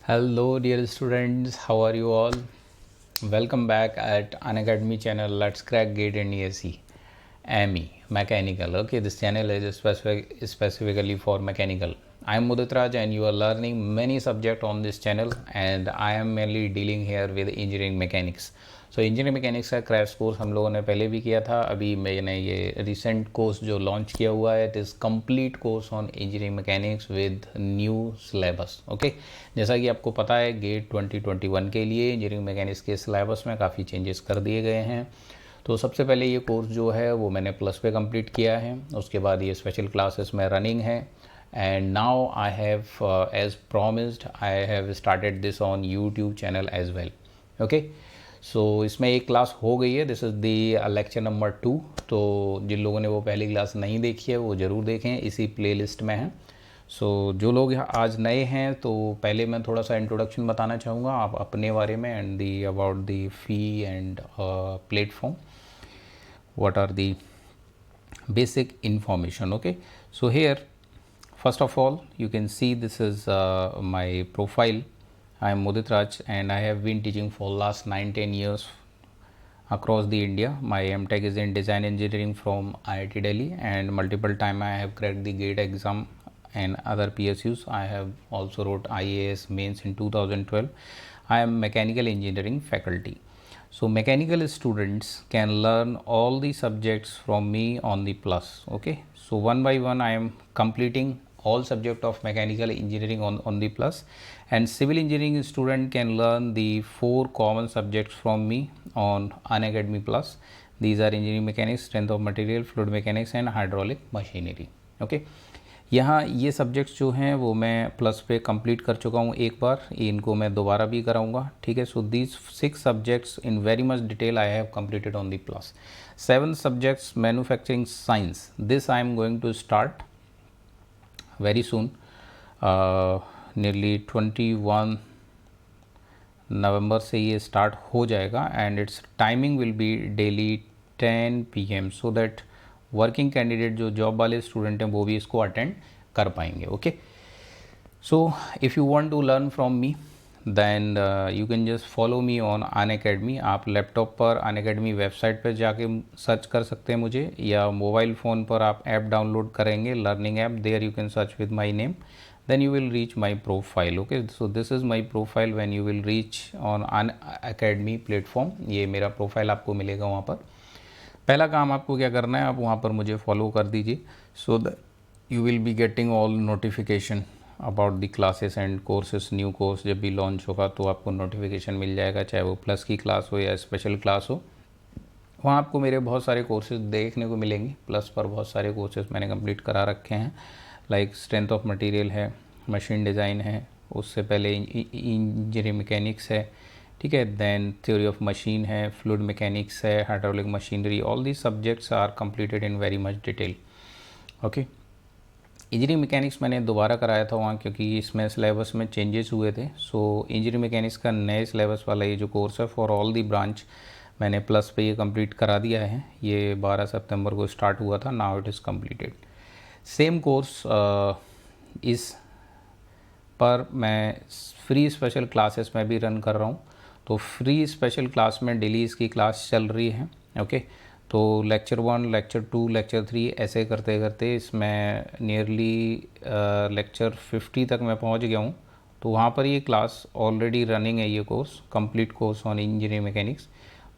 Hello, dear students. How are you all? Welcome back at Unacademy channel. Let's crack GATE and ESE. ME Mechanical. Okay, this channel is specifically for mechanical. I am Mudit Raj, and you are learning many subjects on this channel. And I am mainly dealing here with engineering mechanics. So engineering mechanics का crash course हम लोगों ने पहले भी किया था. अभी मैंने ये रिसेंट कोर्स जो लॉन्च किया हुआ है, it is complete course on engineering mechanics with new syllabus. Okay, जैसा कि आपको पता है गेट 2021 के लिए इंजीनियरिंग मैकेनिक्स के सिलेबस में काफ़ी चेंजेस कर दिए गए हैं. तो सबसे पहले ये कोर्स जो है वो मैंने प्लस पे कंप्लीट किया है. उसके बाद ये स्पेशल क्लासेस में रनिंग है. And now I have as promised I have started this on YouTube channel as well. Okay, so इसमें एक क्लास हो गई है. This is the lecture number 2. तो जिन लोगों ने वो पहली क्लास नहीं देखी है वो ज़रूर देखें, इसी प्लेलिस्ट में है. सो जो लोग आज नए हैं तो पहले मैं थोड़ा सा इंट्रोडक्शन बताना चाहूँगा आप अपने बारे में and the about the fee and platform. What are the basic information. Okay, so here first of all you can see this is my profile. I am Mudit Raj and I have been teaching for last 9-10 years across the India. My MTech is in design engineering from IIT Delhi and multiple time I have cracked the GATE exam and other PSUs. I have also wrote IAS mains in 2012. I am mechanical engineering faculty. So mechanical students can learn all the subjects from me on the plus. Okay, so one by one I am completing all subject of mechanical engineering on the plus, and civil engineering student can learn the 4 common subjects from me on Unacademy plus. These are engineering mechanics, strength of material, fluid mechanics and hydraulic machinery. Okay, यहाँ ये subjects जो हैं वो मैं plus पे complete कर चुका हूँ एक बार, इनको मैं दोबारा भी कराऊंगा. ठीक है, so these 6 subjects in very much detail I have completed on the plus. 7 subjects manufacturing science, this I am going to start very soon. Nearly 21 November से ये स्टार्ट हो जाएगा and its timing will be daily 10 PM so that working candidate जो job वाले student हैं वो भी इसको अटेंड कर पाएंगे. Okay, so if you want to learn from me then you can just follow me on Unacademy. आप laptop पर अनअकैडमी वेबसाइट पर जाके सर्च कर सकते हैं मुझे, या मोबाइल फ़ोन पर आप ऐप डाउनलोड करेंगे learning app, there you can search with my name, then you will reach my profile. Okay, so this is my profile when you will reach on Unacademy platform. ये मेरा profile आपको मिलेगा वहाँ पर. पहला काम आपको क्या करना है, आप वहाँ पर मुझे फॉलो कर दीजिए so that you will be getting all notification about the classes and courses. New course जब भी लॉन्च होगा तो आपको नोटिफिकेशन मिल जाएगा, चाहे वो प्लस की क्लास हो या स्पेशल क्लास हो. वहाँ आपको मेरे बहुत सारे कोर्सेज देखने को मिलेंगे. प्लस पर बहुत सारे कोर्सेज मैंने कंप्लीट करा रखे हैं, लाइक स्ट्रेंथ ऑफ मटेरियल है, मशीन डिज़ाइन है, उससे पहले इंजीनियरिंग मैकेनिक्स है. ठीक है, देन थ्योरी ऑफ मशीन है, फ्लूइड मैकेनिक्स है, hydraulic machinery. All these subjects are completed in very much detail. Okay, engineering mechanics मैंने दोबारा कराया था वहाँ क्योंकि इसमें सिलेबस में चेंजेस हुए थे. सो इंजीनियरिंग मैकेनिक्स का नए सिलेबस वाला ये जो कोर्स है फॉर ऑल दी ब्रांच मैंने प्लस पे ये कंप्लीट करा दिया है. ये 12 सितंबर को स्टार्ट हुआ था. Now it is completed. Same course इस पर मैं फ्री स्पेशल क्लासेस में भी रन कर रहा हूँ. तो फ्री स्पेशल क्लास में डेली इसकी क्लास चल रही है. ओके, तो लेक्चर 1, लेक्चर 2, लेक्चर 3 ऐसे करते करते इसमें नियरली लेक्चर 50 तक मैं पहुँच गया हूँ. तो वहाँ पर ये क्लास ऑलरेडी रनिंग है, ये course complete course on engineering mechanics.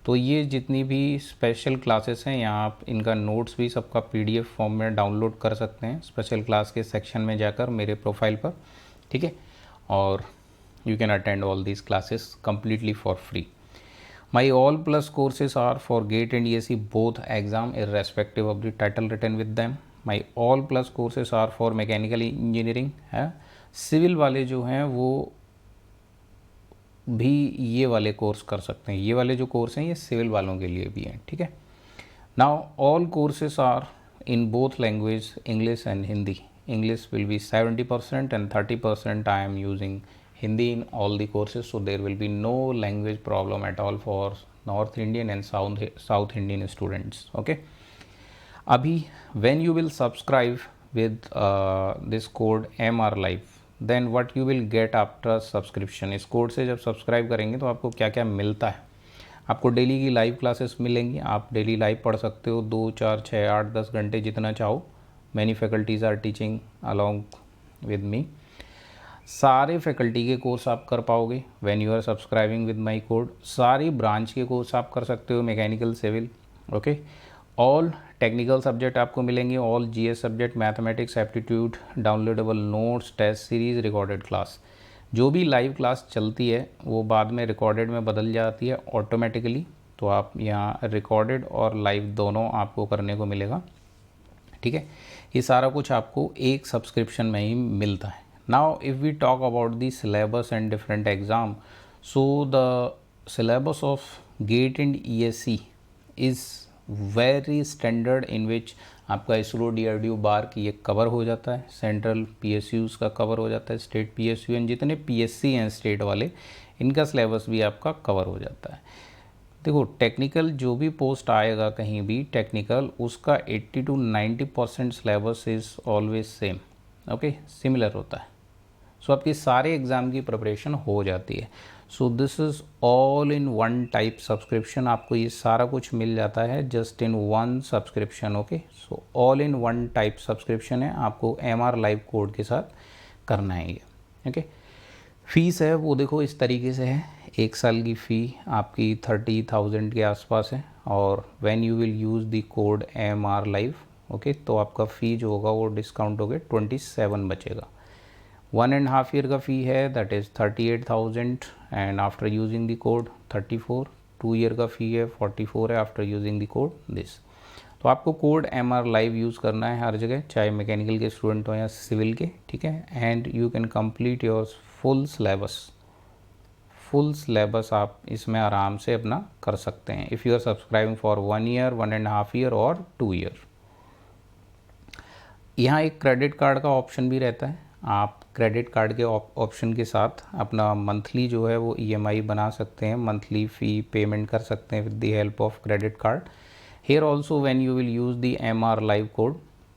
तो ये जितनी भी स्पेशल क्लासेस हैं यहाँ आप इनका नोट्स भी सबका PDF फॉर्म में डाउनलोड कर सकते हैं स्पेशल क्लास के सेक्शन में जाकर मेरे प्रोफाइल पर. ठीक है, और you can attend all these classes completely for free. My all plus courses are for GATE and ESE both exam irrespective of the title written with them. My all plus courses are for mechanical engineering है. Civil वाले जो हैं वो भी ये वाले course कर सकते हैं. ये वाले जो कोर्स हैं ये सिविल वालों के लिए भी हैं. ठीक है, now all courses are in both language, English and Hindi. English will be 70% and 30% I am using Hindi in all the courses, so there will be no language problem at all for North Indian and South Indian students. Okay, abhi when you will subscribe with this code MR Live, then what you will get after subscription. इस code से जब subscribe करेंगे तो आपको क्या क्या मिलता है। आपको डेली की लाइव क्लासेस मिलेंगी, आप डेली लाइव पढ़ सकते हो 2, 4, 6, 8, 10 घंटे जितना चाहो। Many faculties are teaching along with me. सारे फैकल्टी के कोर्स आप कर पाओगे when you are subscribing with my code. सारी ब्रांच के कोर्स आप कर सकते हो, mechanical, civil, okay. All technical subject आपको मिलेंगे, all GS subject, mathematics, aptitude, downloadable notes, test series, recorded class. जो भी लाइव क्लास चलती है वो बाद में रिकॉर्डेड में बदल जाती है ऑटोमेटिकली, तो आप यहाँ रिकॉर्डेड और लाइव दोनों आपको करने को मिलेगा, ठीक है। ये सारा कुछ आपको एक सब्सक्रिप्शन में ही मिलता है। Now if we talk about the syllabus and different exam, so the syllabus of GATE and ESC is very standard, in which आपका इसरो, डीआरडीओ, बार की ये कवर हो जाता है, सेंट्रल पीएसयूज़ का कवर हो जाता है, स्टेट पीएसयू एंड जितने पीएससी हैं स्टेट वाले, इनका सिलेबस भी आपका कवर हो जाता है। देखो टेक्निकल जो भी पोस्ट आएगा कहीं भी टेक्निकल, उसका 80 to 90% syllabus is always same, okay, similar होता है। सो आपकी सारे एग्ज़ाम की प्रिपरेशन हो जाती है। So this is all in one type subscription, आपको ये सारा कुछ मिल जाता है just in one subscription, okay. So all in one type subscription है, आपको MR लाइव कोड के साथ करना है ये, ओके। फीस है वो देखो इस तरीके से है, 1 साल की फ़ी आपकी 30,000 के आसपास है, और when you will use the code MR live, okay, तो आपका फ़ी जो होगा वो डिस्काउंट हो गया 27 बचेगा। 1.5 ईयर का फ़ी है, that is 38,000 and after using the code 34। 2 year का फ़ी है 44 है after using the code this. तो आपको कोड MR लाइव यूज़ करना है हर जगह, चाहे मैकेनिकल के स्टूडेंट हो या सिविल के, ठीक है। And you can complete your full syllabus आप इसमें आराम से अपना कर सकते हैं if you are subscribing for 1 year, 1.5 year और 2 ईयर। यहाँ एक क्रेडिट कार्ड का ऑप्शन भी रहता है, आप क्रेडिट कार्ड के ऑप्शन के साथ अपना मंथली जो है वो EMI बना सकते हैं, मंथली फ़ी पेमेंट कर सकते हैं with the help of credit card. Here also when you will use the MR live code,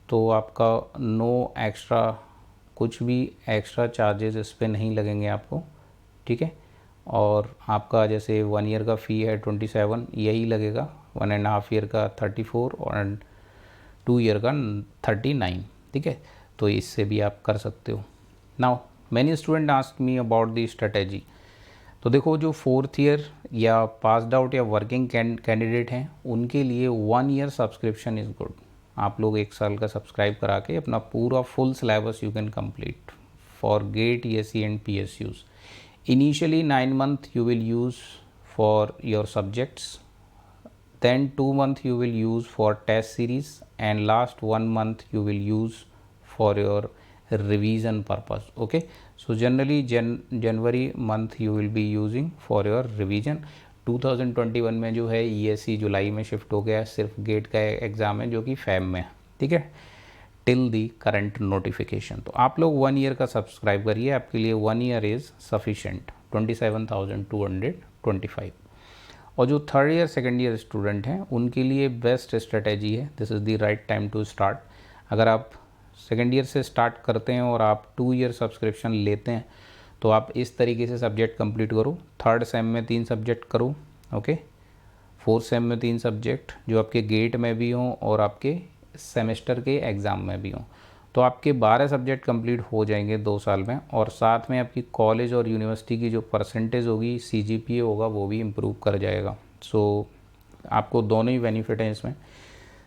तो आपका नो एक्स्ट्रा, कुछ भी एक्स्ट्रा चार्जेस इस पर नहीं लगेंगे आपको, ठीक है। और आपका जैसे 1 ईयर का फ़ी है 27, यही लगेगा, 1.5 ईयर का 34 और 2 ईयर का 39, ठीक है। तो इससे भी आप कर सकते हो। Now many student ask me about the strategy. तो देखो जो 4th ईयर या पासड आउट या वर्किंग कैंडिडेट हैं उनके लिए 1 ईयर सब्सक्रिप्शन इज़ गुड। आप लोग 1 साल का सब्सक्राइब करा के अपना पूरा full syllabus you can complete for GATE, ESE and PSUs। Initially 9 months you will use for your subjects, then 2 months you will use for test series, and last 1 month you will use for your revision purpose, okay. So generally January month you will be using for your revision। 2021 में जो है ESE जुलाई में shift हो गया, सिर्फ gate का exam है जो कि Feb में है, ठीक है, टिल दी करंट नोटिफिकेशन। तो आप लोग 1 ईयर का सब्सक्राइब करिए, आपके लिए 1 ईयर इज़ सफिशेंट, 27,225। और जो 3rd year 2nd year student हैं उनके लिए बेस्ट स्ट्रेटेजी है, this is the right time to start. अगर आप 2nd ईयर से स्टार्ट करते हैं और आप 2 ईयर सब्सक्रिप्शन लेते हैं तो आप इस तरीके से सब्जेक्ट कंप्लीट करो। 3rd सेम में 3 सब्जेक्ट करो, ओके। 4th सेम में 3 सब्जेक्ट जो आपके गेट में भी हों और आपके सेमेस्टर के एग्ज़ाम में भी हों, तो आपके 12 सब्जेक्ट कंप्लीट हो जाएंगे 2 साल में, और साथ में आपकी कॉलेज और यूनिवर्सिटी की जो परसेंटेज होगी, CGPA होगा, वो भी इम्प्रूव कर जाएगा। सो आपको दोनों ही बेनिफिट हैं इसमें।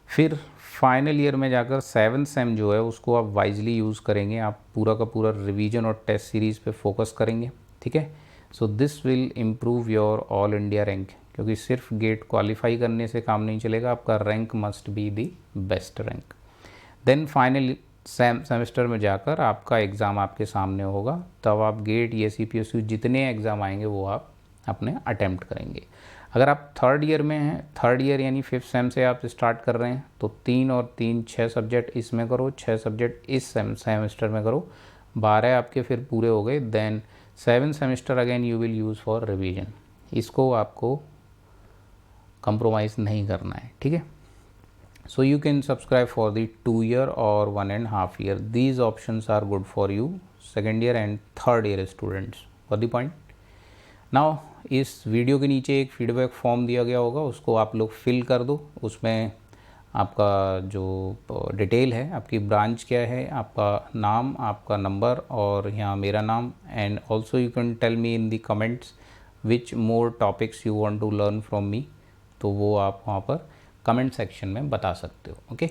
फिर फाइनल ईयर में जाकर 7th सेम जो है उसको आप वाइजली यूज़ करेंगे, आप पूरा का पूरा रिवीजन और टेस्ट सीरीज़ पे फोकस करेंगे, ठीक है। So this will improve your all India rank, क्योंकि सिर्फ गेट क्वालिफाई करने से काम नहीं चलेगा, आपका rank must be the best rank. Then final semester में जाकर आपका एग्ज़ाम आपके सामने होगा, तब आप गेट, ESE, PSU जितने एग्ज़ाम आएंगे वो आप अपने अटैम्प्ट करेंगे। अगर आप 3rd ईयर में हैं, 3rd ईयर यानी 5th सेम से आप स्टार्ट कर रहे हैं, तो 3 और 3 6 सब्जेक्ट इसमें करो, 6 सब्जेक्ट इस सेमेस्टर में करो, 12 आपके फिर पूरे हो गए। Then 7th semester again you will use for revision, इसको आपको कंप्रोमाइज़ नहीं करना है, ठीक है। So you can subscribe for the 2 year और 1.5 year, these options are good for you. Second year and third year students. For the point now, इस video के नीचे एक फीडबैक फॉर्म दिया गया होगा, उसको आप लोग फिल कर दो। उसमें आपका जो डिटेल है, आपकी ब्रांच क्या है, आपका नाम, आपका नंबर और यहाँ मेरा नाम, and also you can tell me in the comments which more topics you want to learn from me. तो वो आप वहाँ पर कमेंट सेक्शन में बता सकते हो। ओके,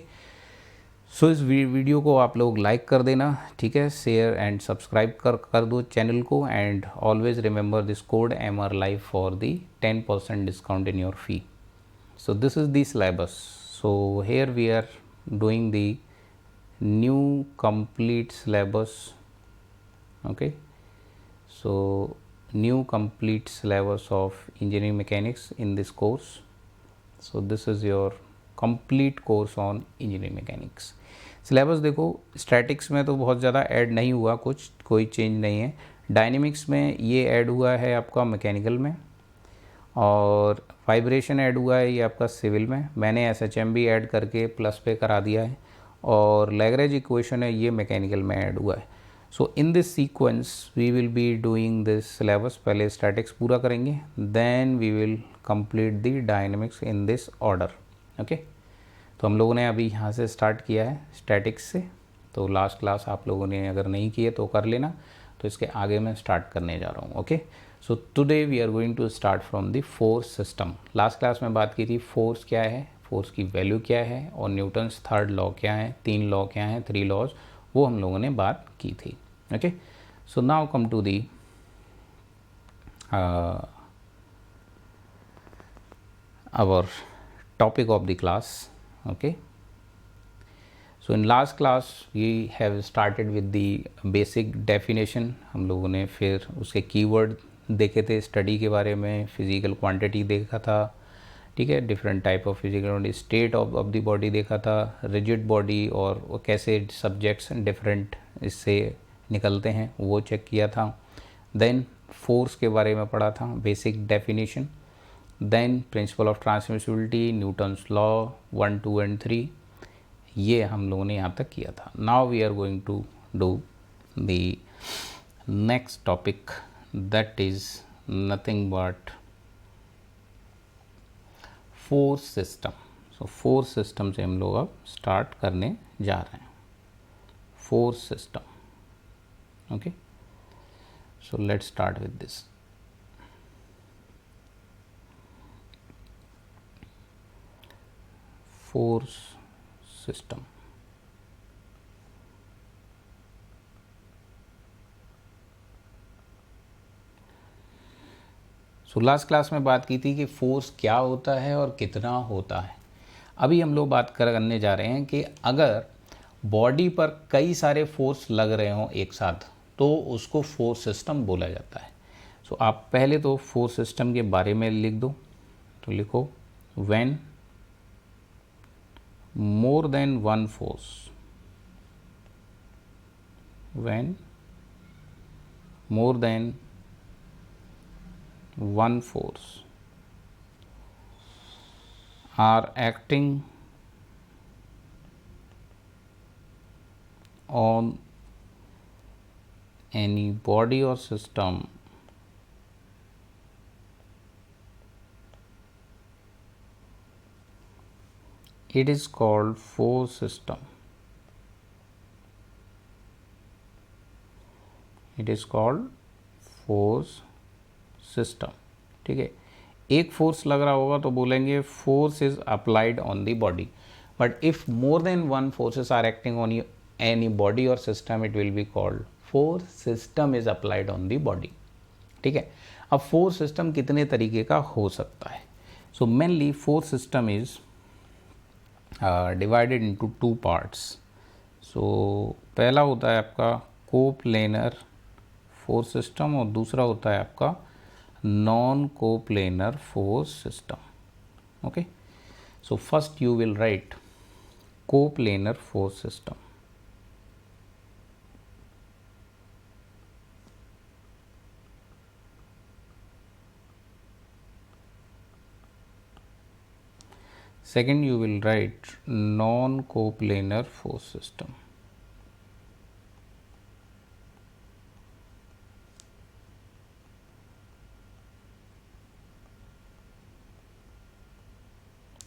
सो इस वीडियो को आप लोग लाइक कर देना, ठीक है, शेयर एंड सब्सक्राइब कर दो चैनल को, and always remember this code MR Live for the 10% discount in your fee. So this is the syllabus. So here we are doing the new complete syllabus. Okay, so new complete syllabus of engineering mechanics in this course. So this is your complete course on engineering mechanics. Syllabus देखो, statics में तो बहुत ज़्यादा add नहीं हुआ, कुछ कोई change नहीं है। डायनेमिक्स में ये ऐड हुआ है आपका मैकेनिकल में, और वाइब्रेशन ऐड हुआ है ये आपका सिविल में। मैंने SHM भी ऐड करके प्लस पे करा दिया है, और लैग्रेंज इक्वेशन है ये मैकेनिकल में ऐड हुआ है। So in this sequence we will be doing this syllabus. पहले स्टैटिक्स पूरा करेंगे, then we will complete the dynamics in this order. Okay, तो हम लोगों ने अभी यहाँ से स्टार्ट किया है स्टैटिक्स से। तो लास्ट क्लास आप लोगों ने अगर नहीं किए तो कर लेना, तो इसके आगे मैं स्टार्ट करने जा रहा हूँ। Okay, so today we are going to start from the force system. Last class में बात की थी फोर्स क्या है, फोर्स की वैल्यू क्या है, और न्यूटन्स थर्ड लॉ क्या है, 3 लॉ क्या है, 3 लॉज, वो हम लोगों ने बात की थी। Okay, so now come to the our topic of the class. Okay, so in last class we have started with the basic definition. हम लोगों ने फिर उसके कीवर्ड देखे थे, स्टडी के बारे में, फिजिकल क्वांटिटी देखा था, ठीक है, different type of physical state of the body देखा था, रिजिड बॉडी और वो कैसे सब्जेक्ट्स डिफरेंट इससे निकलते हैं वो चेक किया था। देन फोर्स के बारे में पढ़ा था, basic definition. Then principle of transmissibility, Newton's law 1, 2 and 3, ये हम लोगों ने यहाँ तक किया था। Now we are going to do the next topic, that is nothing but force system. So force system से हम लोग अब स्टार्ट करने जा रहे हैं, force system. Okay, so let's start with this. Force system, so last class में बात की थी कि फोर्स क्या होता है और कितना होता है। अभी हम लोग बात करने जा रहे हैं कि अगर बॉडी पर कई सारे फोर्स लग रहे हों एक साथ, तो उसको फोर्स सिस्टम बोला जाता है। सो आप पहले तो फोर्स सिस्टम के बारे में लिख दो, तो लिखो when more than one force, when more than one force are acting on any body or system, it is called force system. It is called force system. ठीक है, एक फोर्स लग रहा होगा तो बोलेंगे force is applied on the body, but if more than one forces are acting on any body और system, it will be called force system is applied on the body. ठीक है, अब फोर्स सिस्टम कितने तरीके का हो सकता है? So mainly force system is divided into 2 parts. So पहला होता है आपका कोप्लेनर फोर्स सिस्टम, और दूसरा होता है आपका non coplanar force system. Okay, so first you will write coplanar force system. Second, you will write non-coplanar force system.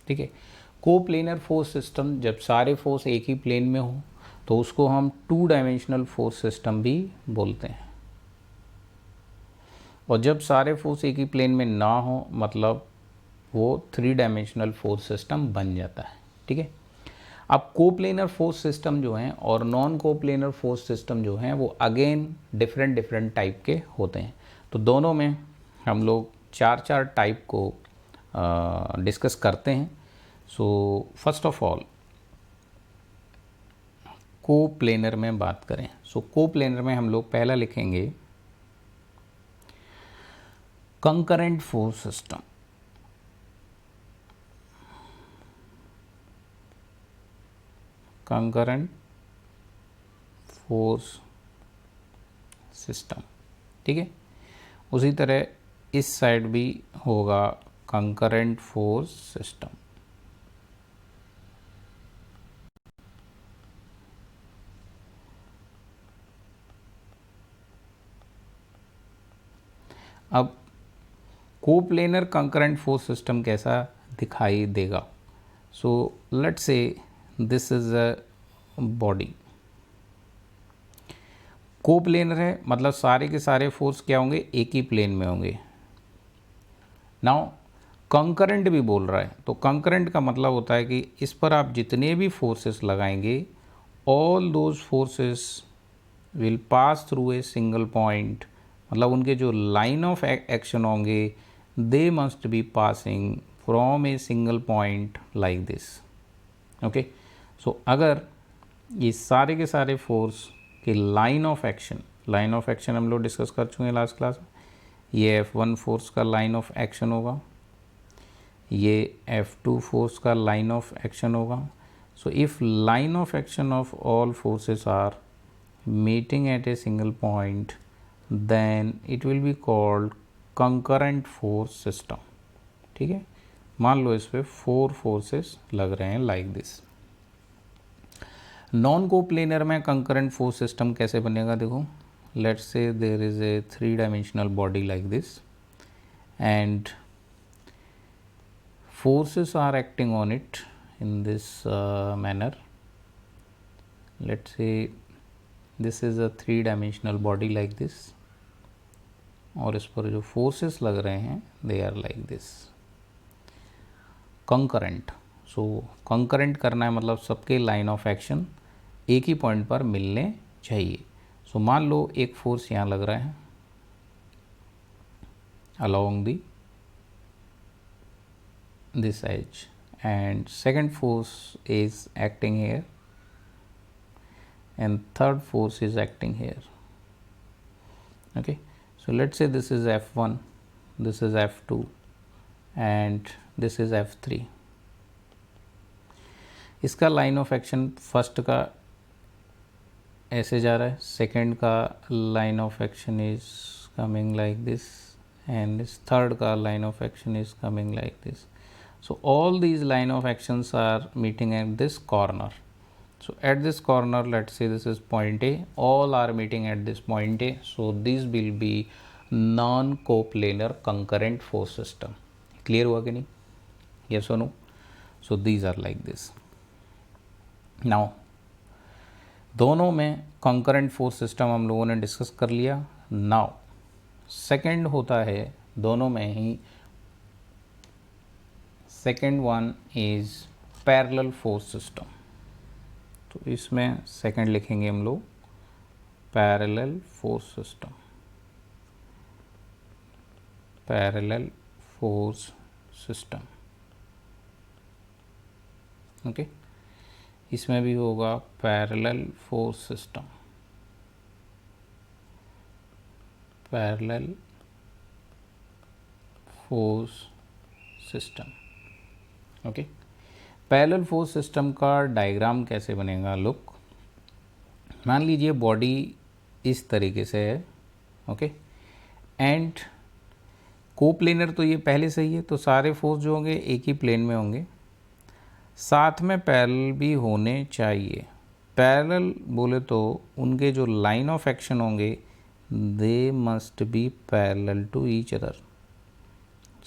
ठीक है। कोप्लेनर फोर्स सिस्टम, जब सारे फोर्स एक ही प्लेन में हो तो उसको हम 2 डायमेंशनल फोर्स सिस्टम भी बोलते हैं, और जब सारे फोर्स एक ही प्लेन में ना हो मतलब वो 3 डायमेंशनल फोर्स सिस्टम बन जाता है, ठीक है। अब कोप्लेनर फोर्स सिस्टम जो हैं और नॉन कोप्लेनर फोर्स सिस्टम जो हैं वो अगेन डिफरेंट डिफरेंट टाइप के होते हैं। तो दोनों में हम लोग 4 टाइप को डिस्कस करते हैं। So first of all coplanar में बात करें, सो कोप्लेनर में हम लोग पहला लिखेंगे concurrent force system. Concurrent force system, ठीक है। उसी तरह इस साइड भी होगा कंकरेंट फोर्स सिस्टम। अब कोप्लेनर कंकरेंट फोर्स सिस्टम कैसा दिखाई देगा? सो लेट्स से this is a body, coplanar है मतलब सारे के सारे फोर्स क्या होंगे, एक ही प्लेन में होंगे। नाउ कंकरेंट भी बोल रहा है, तो कंकरेंट का मतलब होता है कि इस पर आप जितने भी फोर्सेस लगाएंगे all those forces will pass through a single point, मतलब उनके जो लाइन ऑफ एक्शन होंगे they must be passing from a single point like this. Okay, so अगर ये सारे के सारे फोर्स की लाइन ऑफ एक्शन हम लोग डिस्कस कर चुके हैं लास्ट क्लास में। ये F1 फोर्स का लाइन ऑफ एक्शन होगा, ये F2 फोर्स का लाइन ऑफ एक्शन होगा। So if line of action of all forces are meeting at a single point then it will be called concurrent force system, ठीक है। मान लो इस पे 4 फोर्सेस लग रहे हैं लाइक दिस। नॉन कोप्लेनर में कंकरेंट फोर्स सिस्टम कैसे बनेगा? देखो, let's say there is a 3 dimensional body like this and forces are acting on it in this manner. Let's say this is a 3 dimensional body like this, और इस पर जो forces लग रहे हैं they are like this concurrent। so concurrent करना है मतलब सबके लाइन ऑफ एक्शन एक ही पॉइंट पर मिलने चाहिए। सो मान लो एक फोर्स यहाँ लग रहा है along the this edge and second force is acting here and third force is acting here। okay, so let's say this is F1, this is F2 and this is F3। इसका line of action first का ऐसे जा रहा है, second का line of action is coming like this and this third का line of action is coming like this। so all these line of actions are meeting at this corner। so at this corner let's say this is point A, all are meeting at this point A, so this will be non coplanar concurrent force system। clear हुआ कि नहीं? yes or no? so these are like this। now दोनों में concurrent force system हम लोगों ने discuss कर लिया। now सेकेंड होता है दोनों में ही, second one is parallel force system. तो इसमें सेकेंड लिखेंगे हम लोग parallel force system, parallel force system. Okay, इसमें भी होगा parallel force system, parallel force system. Okay, parallel force system का डायग्राम कैसे बनेगा? लुक, मान लीजिए बॉडी इस तरीके से है, ओके, एंड कोप्लेनर तो ये पहले से ही है, तो सारे फोर्स जो होंगे एक ही प्लेन में होंगे, साथ में पैरेलल भी होने चाहिए। पैरेलल बोले तो उनके जो लाइन ऑफ एक्शन होंगे they must be parallel to each other।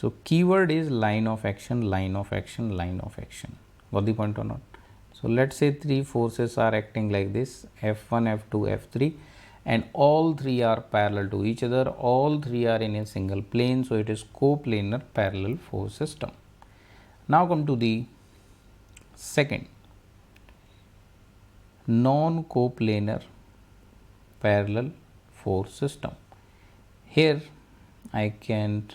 So keyword is line of action, line of action, line of action. Got the point or not? So let's say three forces are acting like this, F1, F2, F3, and all three are parallel to each other. All three are in a single plane, so it is coplanar parallel force system. Now come to the second, non-coplanar parallel force system. Here I can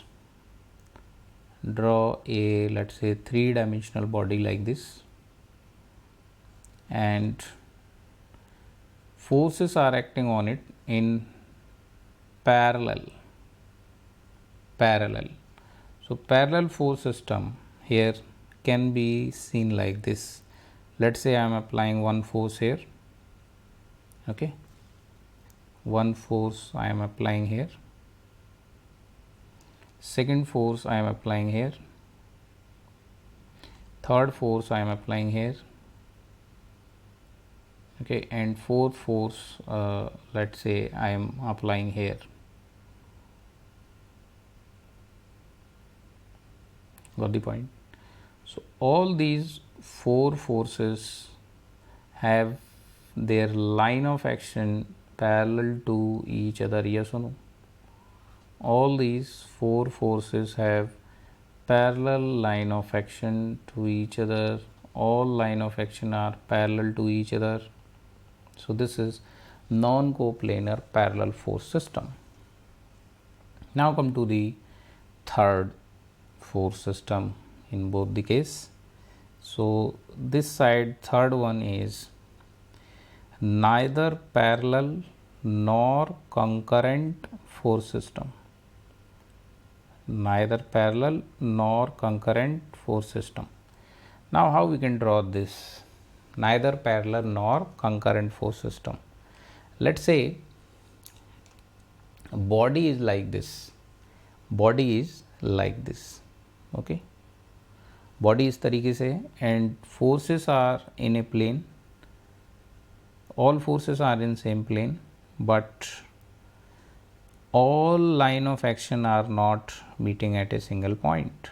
draw a, let's say, three-dimensional body like this, and forces are acting on it in parallel. So parallel force system here can be seen like this. Let's say I am applying one force here, okay, one force I am applying here, second force I am applying here, third force I am applying here, okay, and fourth force let's say I am applying here. Got the point? So all these four forces have their line of action parallel to each other, yes or no? All these four forces have parallel line of action to each other. All line of action are parallel to each other. So this is non-coplanar parallel force system. Now come to the third force system in both the case. So this side, third one is neither parallel nor concurrent force system. Neither parallel nor concurrent force system. Now how we can draw this neither parallel nor concurrent force system? Let's say body is like this, body is like this, okay, body इस तरीके से, and forces are in a plane, all forces are in same plane, but all line of action are not meeting at a single point.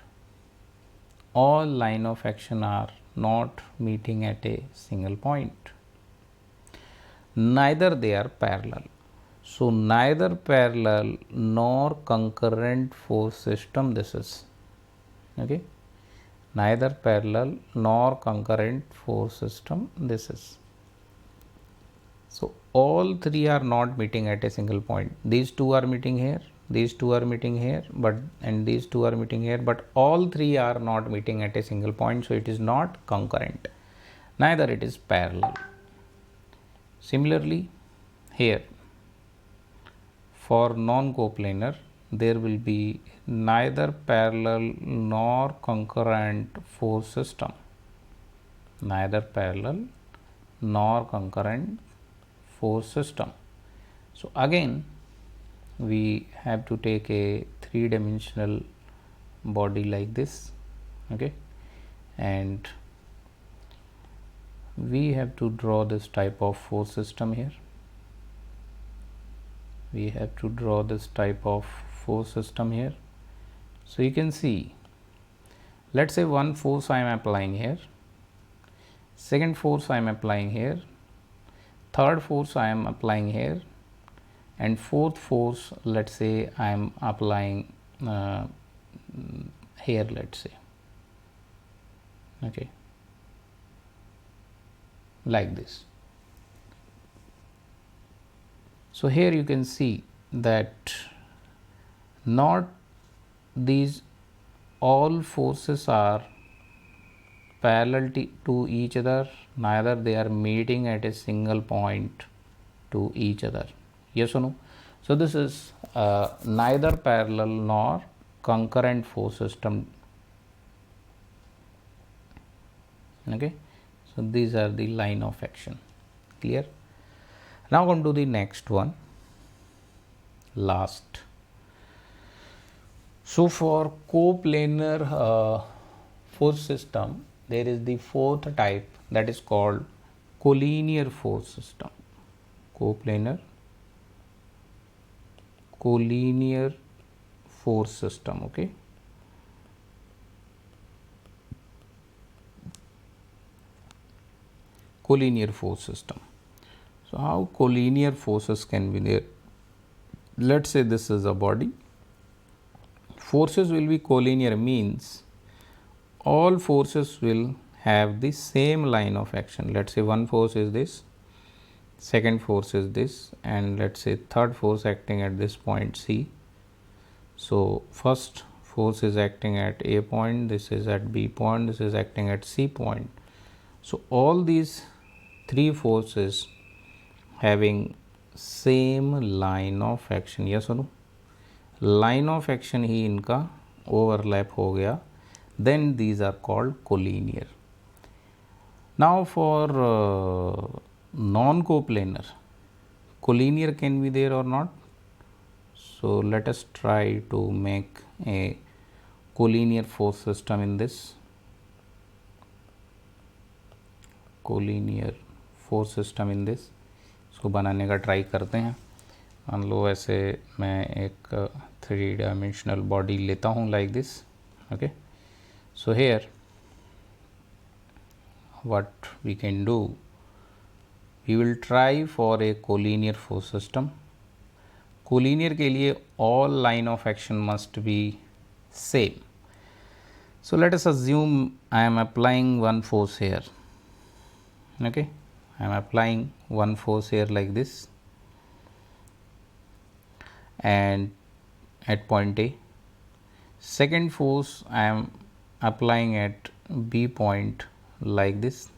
All line of action are not meeting at a single point. Neither they are parallel. So neither parallel nor concurrent force system this is, okay, neither parallel nor concurrent force system this is. So all three are not meeting at a single point. These two are meeting here, these two are meeting here, but and these two are meeting here, but all three are not meeting at a single point, so it is not concurrent, neither it is parallel. Similarly here for non-coplanar there will be neither parallel nor concurrent force system, neither parallel nor concurrent force system. So again we have to take a three-dimensional body like this, okay, and we have to draw this type of force system here. We have to draw this type of force system here. So you can see, let's say one force I am applying here, second force I am applying here, third force I am applying here, and fourth force let's say I am applying here, let's say, okay, like this. So here you can see that not these all forces are parallel to each other, neither they are meeting at a single point to each other, yes or no? So this is neither parallel nor concurrent force system, okay. So these are the line of action, clear? Now come to the next one, last. So for coplanar force system there is the fourth type, that is called collinear force system. Collinear force system, okay. collinear force system. So how collinear forces can be there? Let's say this is a body. Forces will be collinear, means all forces will have the same line of action. Let's say one force is this, second force is this, and let's say third force acting at this point C. So first force is acting at A point, this is at B point, this is acting at C point. So all these three forces having same line of action, yes or no? Line of action ही इनका overlap हो गया, then these are called collinear. Now for non-coplanar, collinear can be there or not? So let us try to make a collinear force system in this. Collinear force system in this. इसको बनाने का try करते हैं. मान लो ऐसे मैं एक 3 dimensional body लेता हूँ like this. Okay. So here what we can do, we will try for a collinear force system. Collinear के लिए all line of action must be same. So let us assume I am applying one force here. Okay, I am applying one force here like this, and at point A. Second force I am applying at B point like this,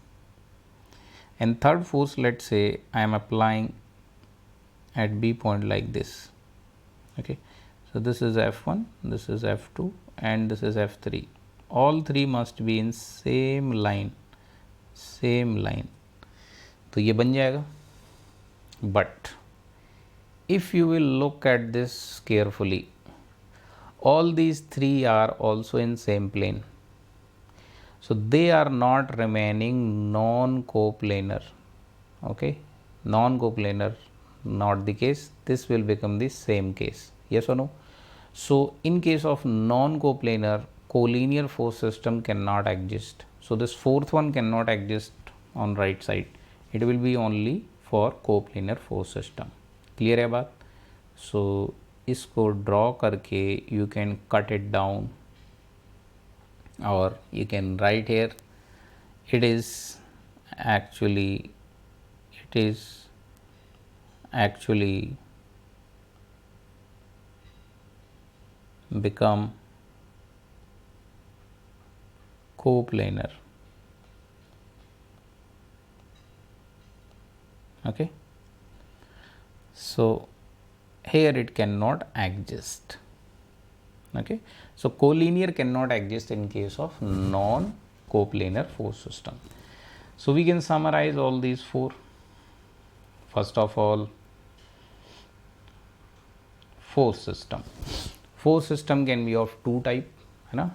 and third force, let's say I am applying at B point like this. Okay, so this is F1, this is F2, and this is F3. All three must be in same line, same line. तो ये बन जाएगा. But if you will look at this carefully, all these three are also in same plane, so they are not remaining non-coplanar. Okay, non-coplanar not the case, this will become the same case, yes or no? So in case of non-coplanar, collinear force system cannot exist. So this fourth one cannot exist on right side, it will be only for coplanar force system. Clear है बात? So इसको draw करके you can cut it down, or you can write here, it is actually become coplanar. Okay, so here it cannot exist. Okay, so collinear cannot exist in case of non-coplanar force system. So we can summarize all these four. First of all, force system. Force system can be of two type, है ना?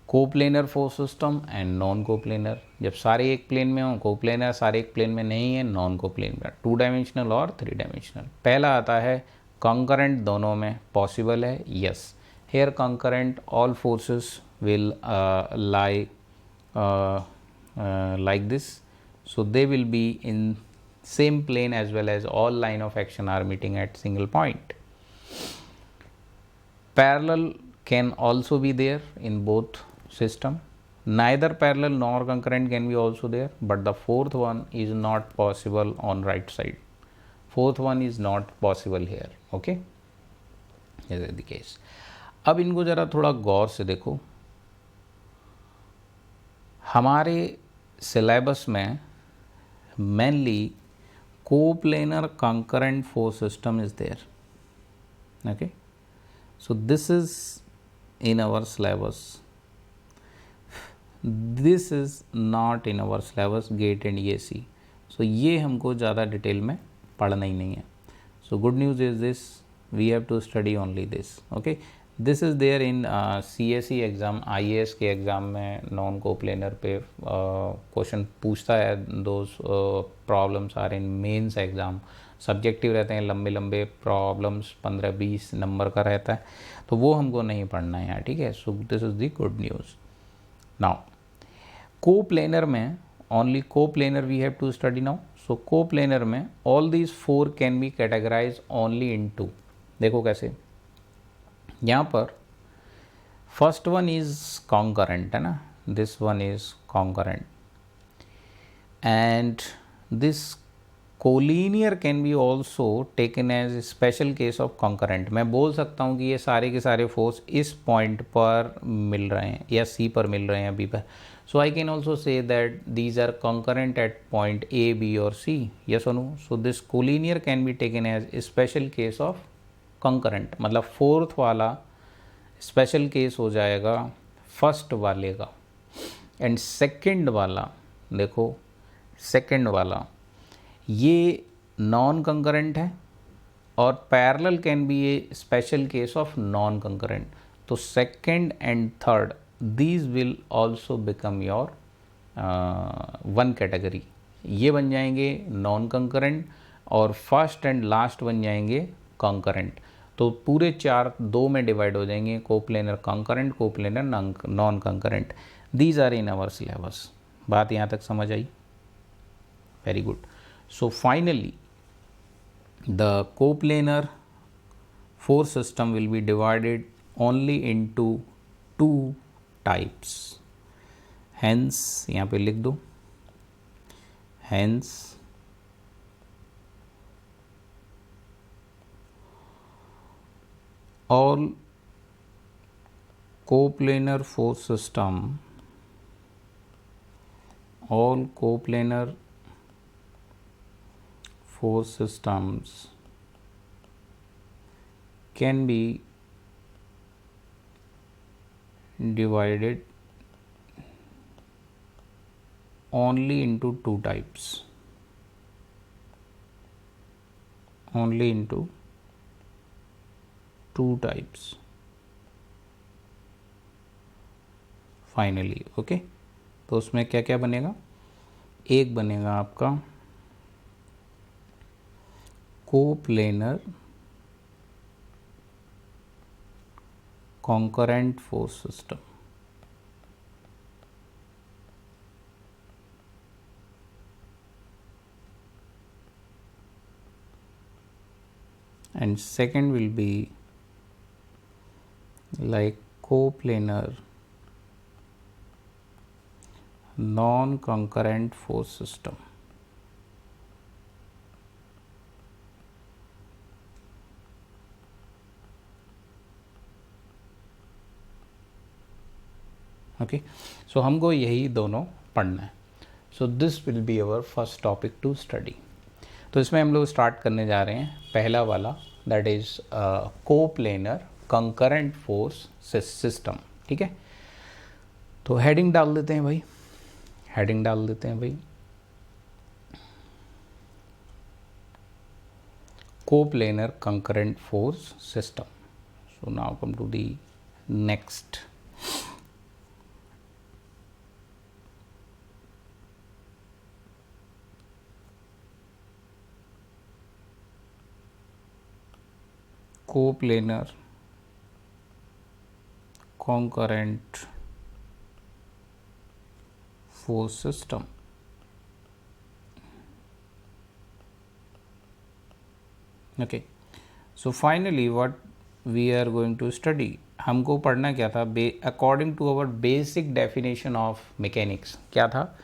Coplanar force system and non coplanar. जब सारे एक plane में हों coplanar, सारे एक plane में नहीं है नॉन कोप्लेन में, 2 डायमेंशनल और 3 डायमेंशनल. पहला आता है कंकरेंट, दोनों में पॉसिबल है, yes. Here concurrent all forces will lie like this, so they will be in same plane as well as all line of action are meeting at single point. Parallel can also be there in both system. Neither parallel nor concurrent can be also there, but the fourth one is not possible on right side. Fourth one is not possible here. Okay, this is the case. अब इनको जरा थोड़ा गौर से देखो. हमारे syllabus में mainly coplanar concurrent force system is there. Okay, so this is in our syllabus. This is not in our syllabus, GATE and EAC. So ये हमको ज़्यादा डिटेल में पढ़ना ही नहीं है. So good news is this, we have to study only this. Okay, this is there in CSE exam, IAS के exam में non coplanar पे क्वेश्चन पूछता है. Those problems are in mains exam. Subjective रहते हैं, लंबे लंबे प्रॉब्लम्स 15-20 नंबर का रहता है, तो वो हमको नहीं पढ़ना है यहाँ. ठीक है, so this is the good news. Now coplanar में only coplanar we have to study now. So coplanar में all these four can be categorized only into, देखो कैसे, यहाँ पर फर्स्ट वन इज कॉन्करेंट है ना, this one is concurrent and this collinear can be also taken as special case of concurrent. मैं बोल सकता हूँ कि ये सारे के सारे फोर्स इस पॉइंट पर मिल रहे हैं या सी पर मिल रहे हैं, बी पर। So I can also say that these are concurrent at point A, B और सी, यस और no. So this collinear can be taken as special case of concurrent, मतलब फोर्थ वाला स्पेशल केस हो जाएगा first वाले का। And second वाला, देखो सेकंड वाला ये नॉन कंकरेंट है और parallel can be a special case of non concurrent. तो second and third these will also become your one category, ये बन जाएंगे नॉन कंकरेंट और फर्स्ट एंड लास्ट बन जाएंगे कंकरेंट। तो पूरे चार दो में डिवाइड हो जाएंगे, coplanar concurrent, coplanar non concurrent. These are in our syllabus. बात यहाँ तक समझ आई? Very good. So finally the coplanar force system will be divided only into two types. Hence यहाँ पे लिख दो, hence all coplanar force system, all coplanar force systems can be divided only into two types, only into two types finally. Okay, तो उसमें क्या क्या बनेगा? एक बनेगा आपका coplanar concurrent force system, and second will be like coplanar non-concurrent force system. Okay, so हमको यही दोनों पढ़ना है। So this will be our first topic to study. तो इसमें हम लोग स्टार्ट करने जा रहे हैं पहला वाला, that is coplanar concurrent force system. ठीक है, तो हेडिंग डाल देते हैं भाई, हेडिंग डाल देते हैं भाई, coplanar concurrent force system. So now come to the next. coplanar concurrent force system। okay, so finally what we are going to study, हमको पढ़ना क्या था? According to our basic definition of mechanics क्या था?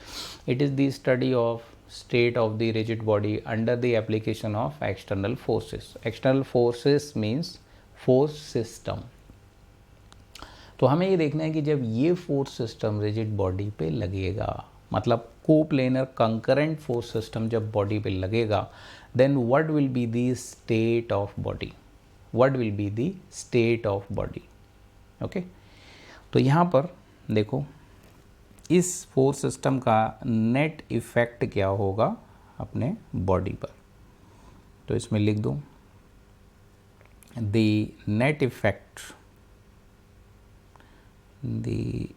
It is the study of state of the rigid body under the application of external forces. External forces means force system. तो हमें ये देखना है कि जब ये फोर्स सिस्टम रिजिड बॉडी पे लगेगा, मतलब कोप्लेनर कंकरेंट फोर्स सिस्टम जब बॉडी पे लगेगा, then what will be the state of body, what will be the state of body. Okay, तो यहाँ पर देखो इस फोर्स सिस्टम का नेट इफेक्ट क्या होगा अपने बॉडी पर। तो इसमें लिख दो the net effect, the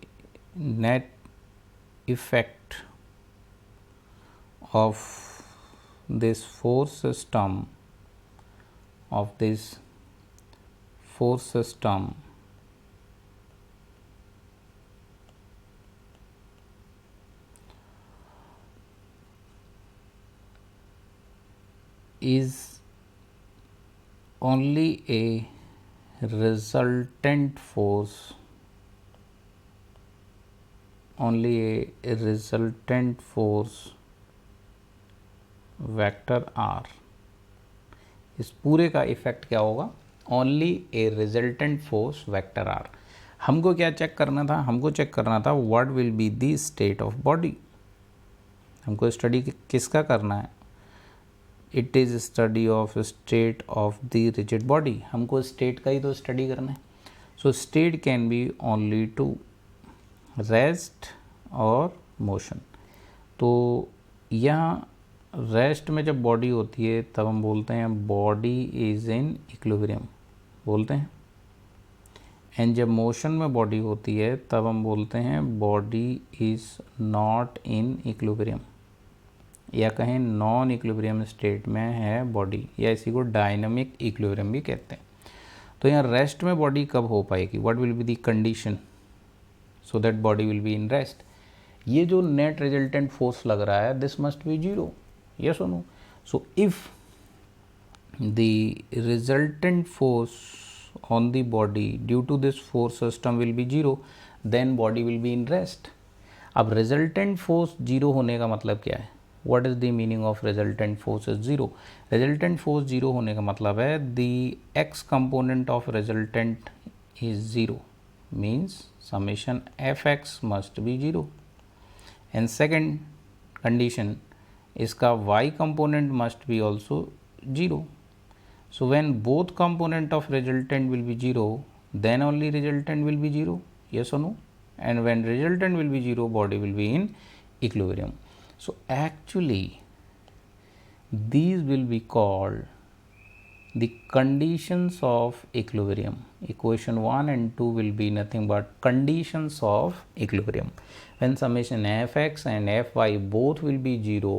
net effect of this force system, of this force system is only a resultant force, vector R. इस पूरे का इफेक्ट क्या होगा? Only a resultant force vector R. हमको क्या चेक करना था? हमको चेक करना था what will be the state of body. हमको स्टडी किसका करना है? It is study of state of the rigid body. हमको स्टेट का ही तो स्टडी करना है। So state can be only two, rest और मोशन। तो यहाँ रेस्ट में जब बॉडी होती है तब हम बोलते हैं बॉडी इज़ इन इक्विलिब्रियम बोलते हैं, एंड जब मोशन में बॉडी होती है तब हम बोलते हैं body is not in equilibrium, या कहें नॉन इक्विलिब्रियम स्टेट में है बॉडी, या इसी को डायनामिक इक्विलिब्रियम भी कहते हैं। तो यहाँ रेस्ट में बॉडी कब हो पाएगी? What will be the condition so that body will be in rest? ये जो नेट रिजल्टेंट फोर्स लग रहा है this must be zero, yes or no? So if the resultant force on the body due to this force system will be zero, then body will be in rest. अब resultant force zero होने का मतलब क्या है? What is the meaning of resultant force is zero? Resultant force zero होने का मतलब है the x component of resultant is zero, means summation fx must be zero. And second condition, इसका y component must be also 0. So when both component of resultant will be 0, then only resultant will be 0, yes or no? And when resultant will be 0, body will be in equilibrium. So actually these will be called the conditions of equilibrium. Equation 1 and 2 will be nothing but conditions of equilibrium. When summation fx and fy both will be 0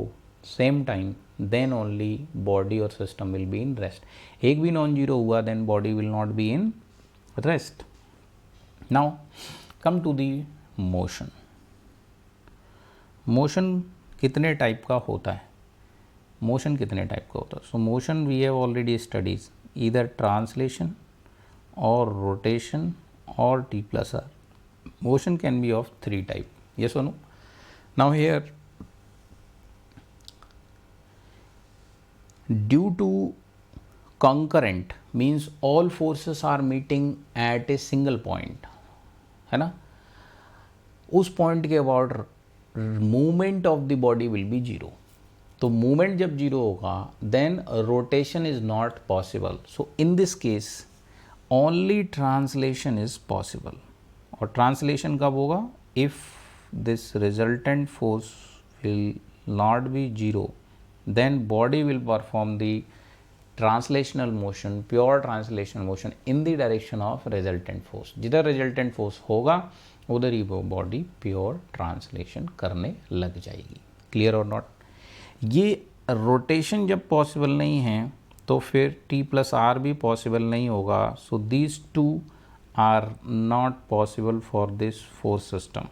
same time, then only body or system will be in rest. एक भी non zero हुआ then body will not be in rest. Now come to the motion. Motion कितने type का होता है? Motion कितने type का होता है? So motion we have already studies, either translation और रोटेशन और T plus R. Motion can be of three type, yes or no? Now here, due to concurrent means all forces are meeting at a single point, है ना, उस point के about movement of the body will be zero. तो movement जब zero होगा then rotation is not possible. So in this case only translation is possible. और translation कब होगा? If this resultant force will not be zero, then body will perform the translational motion, pure translational motion in the direction of resultant force. जिधर resultant force होगा उधर ही वो body pure translation करने लग जाएगी. Clear or not? ये rotation जब possible नहीं है तो फिर T plus R भी possible नहीं होगा. So these two are not possible for this force system.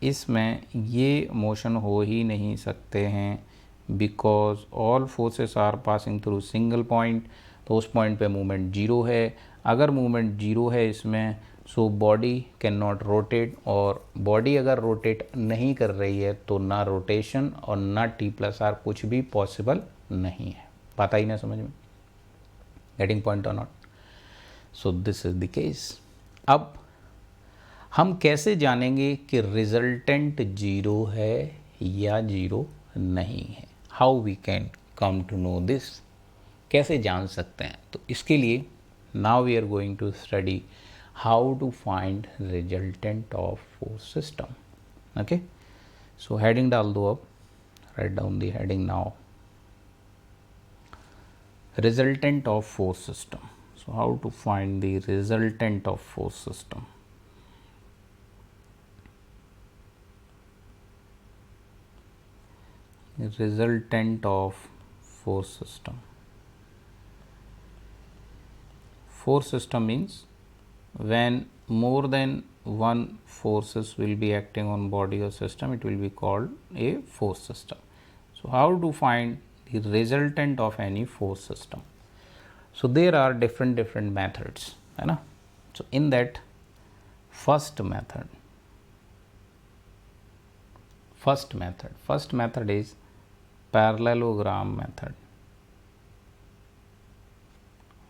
इसमें ये motion हो ही नहीं सकते हैं because all forces are passing through single point. तो उस पॉइंट पे मूवमेंट जीरो है. अगर मूवमेंट जीरो है इसमें so body can not rotate, और बॉडी अगर रोटेट नहीं कर रही है तो ना रोटेशन और ना टी प्लस आर कुछ भी पॉसिबल नहीं है. बात आई ना समझ में? गेटिंग पॉइंट और not? So this is the case. अब हम कैसे जानेंगे कि रिजल्टेंट जीरो है या जीरो नहीं है? How we can come to know this? कैसे जान सकते हैं? तो इसके लिए now we are going to study how to find resultant of force system. Okay, so heading डाल दो. अब right down the heading now. Resultant of force system. So how to find the resultant of force system. Resultant of force system. Force system means when more than one forces will be acting on body or system, it will be called a force system. So how to find the resultant of any force system. So there are different methods, है ना. So in that first method is parallelogram method,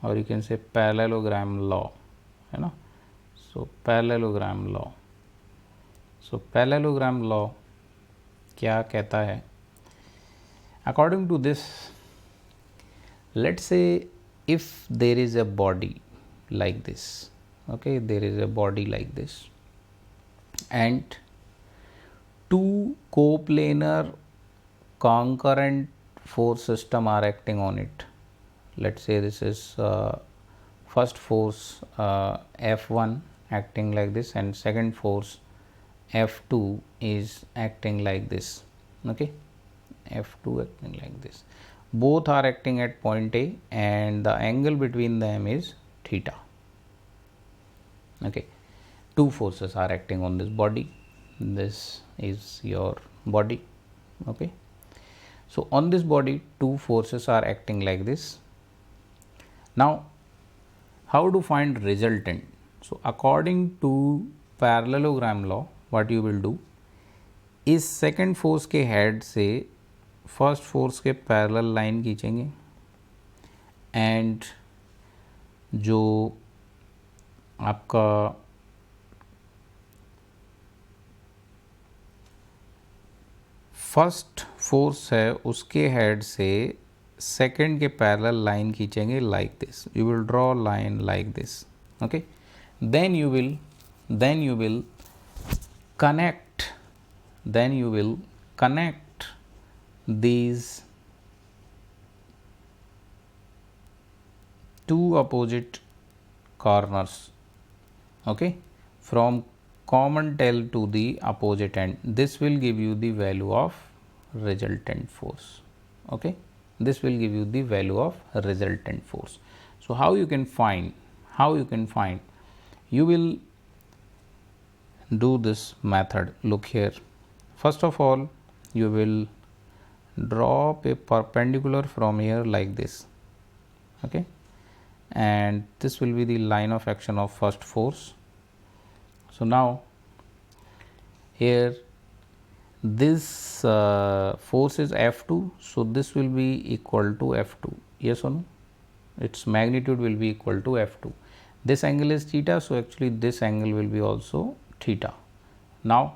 or you can say parallelogram law, है ना. So parallelogram law क्या कहता है? According to this, let's say if there is a body like this, okay, there is a body like this, and two coplanar concurrent force system are acting on it. Let's say this is first force F1 acting like this, and second force F2 is acting like this, okay, F2 acting like this. Both are acting at point A and the angle between them is theta, okay. Two forces are acting on this body. This is your body, okay. So on this body two forces are acting like this. Now how to find resultant? So according to parallelogram law, what you will do is second force के head से first force के parallel line खींचेंगे, and जो आपका first force है उसके head से second के पैरेलल लाइन खींचेंगे like this. You will draw line like this, okay. Then you will connect these two opposite corners, okay, from common tail to the opposite end. This will give you the value of resultant force, okay. This will give you the value of resultant force. So how you can find? You will do this method. Look here. First of all, you will drop a perpendicular from here like this, okay, and this will be the line of action of first force. So now here this force is F2, so this will be equal to F2, yes or no? Its magnitude will be equal to F2. This angle is theta, so actually this angle will be also theta. Now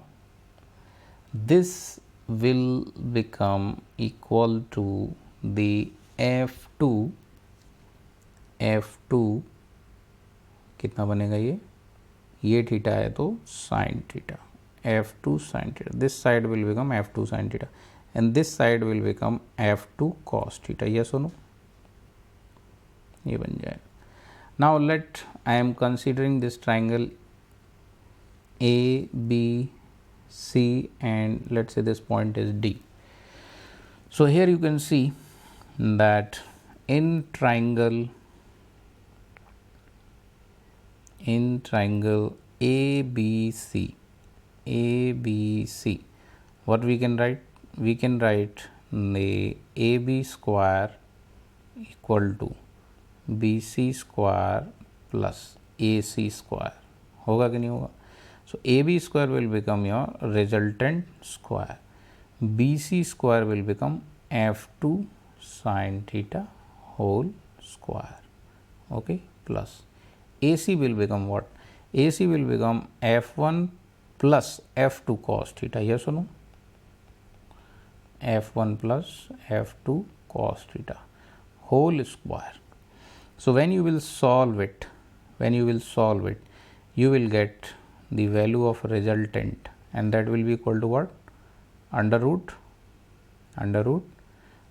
this will become equal to the F2 कितना बनेगा? ये theta है तो sin theta, F2 sin theta. This side will become F2 sin theta and this side will become F2 cos theta, yes or no? ये बन जाएगा. Now I am considering this triangle A, B, C, and let's say this point is D. So here you can see that in triangle ABC, what we can write? We can write the AB square equal to BC square plus AC square. होगा कि नहीं होगा? So AB square will become your resultant square. BC square will become F2 sin theta whole square, okay, plus AC will become what? AC will become F1 plus F2 cos theta, yes or no? F1 plus F2 cos theta whole square. So when you will solve it, you will get the value of resultant, and that will be equal to what? Under root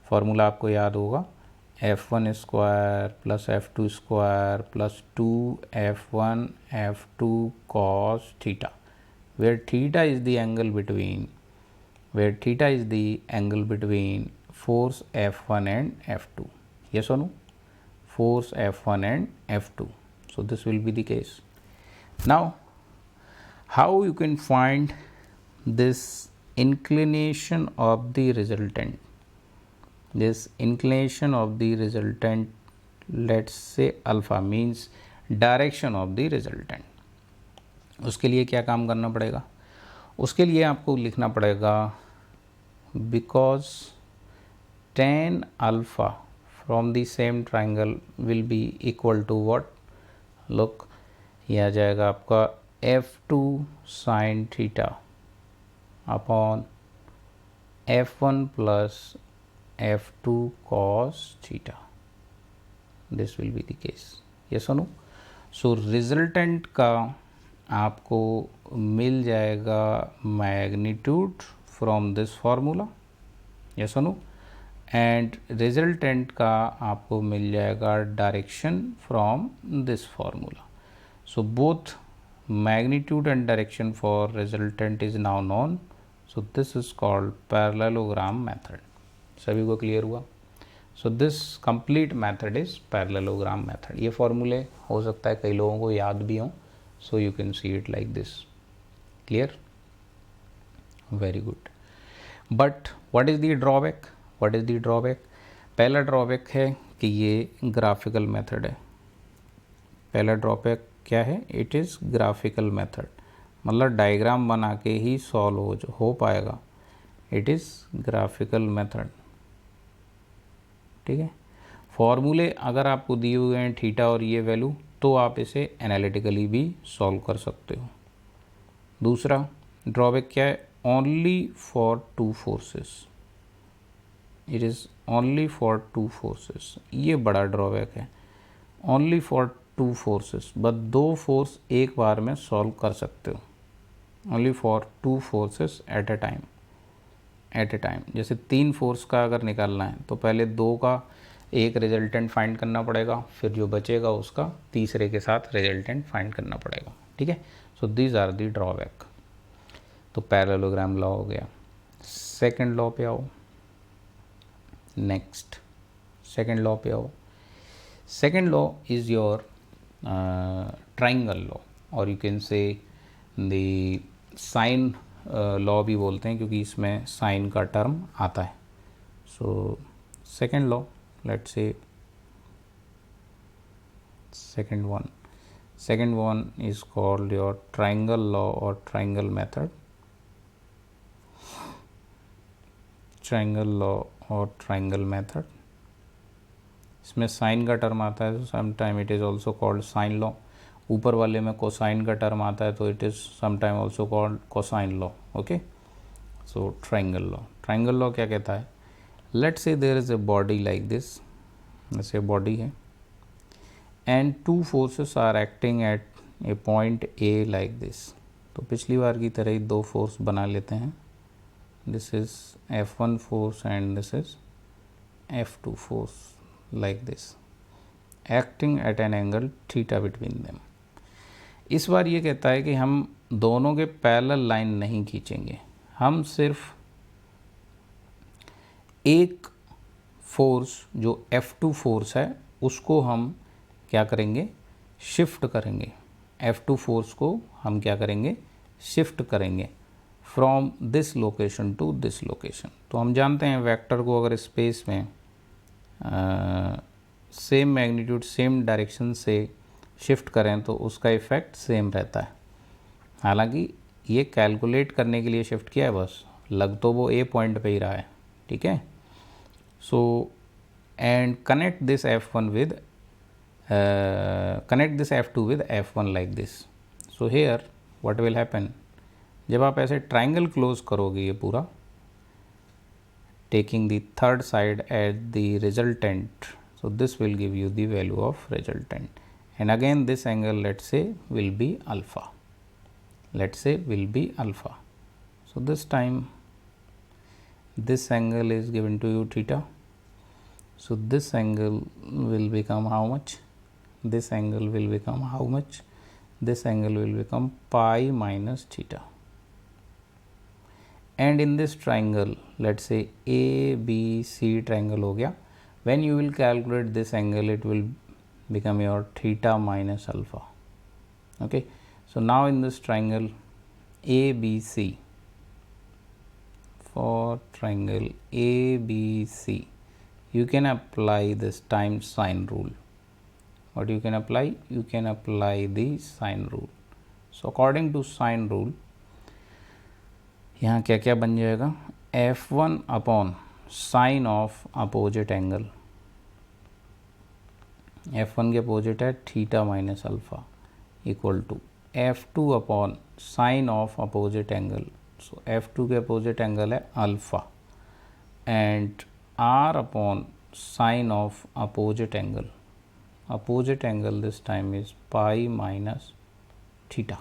formula आपको याद होगा, F1 square plus F2 square plus 2 F1 F2 cos theta, where theta is the angle between force F1 and F2, yes or no? Force F1 and F2. So this will be the case. Now how you can find this inclination of the resultant? this inclination of the resultant, let's say alpha, means direction of the resultant, उसके लिए क्या काम करना पड़ेगा? उसके लिए आपको लिखना पड़ेगा because tan alpha from the same triangle will be equal to what, look ये आ जाएगा आपका f2 sin theta upon f1 plus f2 cos theta, this will be the case, yes और नो? सो रिजल्टेंट का आपको मिल जाएगा magnitude from this formula, yes और नो? एंड रिजल्टेंट का आपको मिल जाएगा direction from this formula. So both magnitude and direction for resultant is now known, so this is called parallelogram method. सभी को क्लियर हुआ? So this complete method is parallelogram method. ये फॉर्मूले हो सकता है कई लोगों को याद भी हों, सो you can see it like this. Clear? Very good. But what is the drawback? What is the drawback? पहला ड्रॉबैक है कि ये ग्राफिकल मेथड है. पहला ड्रॉबैक क्या है? इट इज़ ग्राफिकल मेथड, मतलब डायग्राम बना के ही सॉल्व हो पाएगा. It is graphical method. ठीक है. फॉर्मूले अगर आपको दिए हुए हैं थीटा और ये वैल्यू, तो आप इसे एनालिटिकली भी सॉल्व कर सकते हो. दूसरा ड्रॉबैक क्या है? Only for two forces. It is only for two forces. ये बड़ा ड्रॉबैक है. ओनली फॉर टू फोर्सेस, बस दो फोर्स एक बार में सॉल्व कर सकते हो. Only for two forces at a time. At a time जैसे तीन फोर्स का अगर निकालना है तो पहले दो का एक रिजल्टेंट फाइंड करना पड़ेगा, फिर जो बचेगा उसका तीसरे के साथ रिजल्टेंट फाइंड करना पड़ेगा. ठीक है. So these are the drawback. तो पैरेललोग्राम लॉ हो गया. सेकंड लॉ पे आओ. नेक्स्ट सेकंड लॉ पे आओ. Second law is your triangle law, और you can say the sine law भी बोलते हैं, क्योंकि इसमें साइन का टर्म आता है. So second law, let's say second one is called your triangle law or triangle method. Triangle law or triangle method. इसमें साइन का टर्म आता है, sometime it is also called sine law. ऊपर वाले में कोसाइन का टर्म आता है, तो it is sometime also called cosine law. Okay. So triangle law. Triangle law क्या कहता है? Let's say there is a body like this. जैसे बॉडी है and two forces are acting at a point A like this. तो पिछली बार की तरह ही दो फोर्स बना लेते हैं. This is F1 force and this is F2 force like this, acting at an angle theta between them. इस बार ये कहता है कि हम दोनों के पैरेलल लाइन नहीं खींचेंगे, हम सिर्फ एक फोर्स जो F2 फोर्स है उसको हम क्या करेंगे? शिफ्ट करेंगे. F2 फोर्स को हम क्या करेंगे? शिफ्ट करेंगे from this location to this location. तो हम जानते हैं वेक्टर को अगर स्पेस में सेम मैग्नीट्यूड सेम डायरेक्शन से शिफ्ट करें तो उसका इफ़ेक्ट सेम रहता है. हालांकि ये कैलकुलेट करने के लिए शिफ्ट किया है, बस लग तो वो ए पॉइंट पे ही रहा है. ठीक है. So and connect this F1 with connect this F2 with F1 like this. So here what will happen? जब आप ऐसे ट्राइंगल क्लोज करोगे ये पूरा, taking the third side at the resultant, so this will give you the value of resultant. And again this angle, let's say, will be alpha. Let's say will be alpha. So this time this angle is given to you theta. So this angle will become how much? This angle will become how much? This angle will become pi minus theta. And in this triangle, let's say ABC triangle हो गया. When you will calculate this angle, it will become your theta minus alpha. Okay. So now in this triangle ABC, for triangle ABC, you can apply this time sine rule. What you can apply? You can apply the sine rule. So according to sine rule, यहाँ क्या क्या बन जाएगा? F1 upon sine of opposite angle, F1 के अपोजिट है theta minus alpha, equal to F2 upon sine of opposite angle, so F2 के अपोजिट एंगल है alpha, and R upon sine of opposite angle, opposite angle this time is pi minus theta.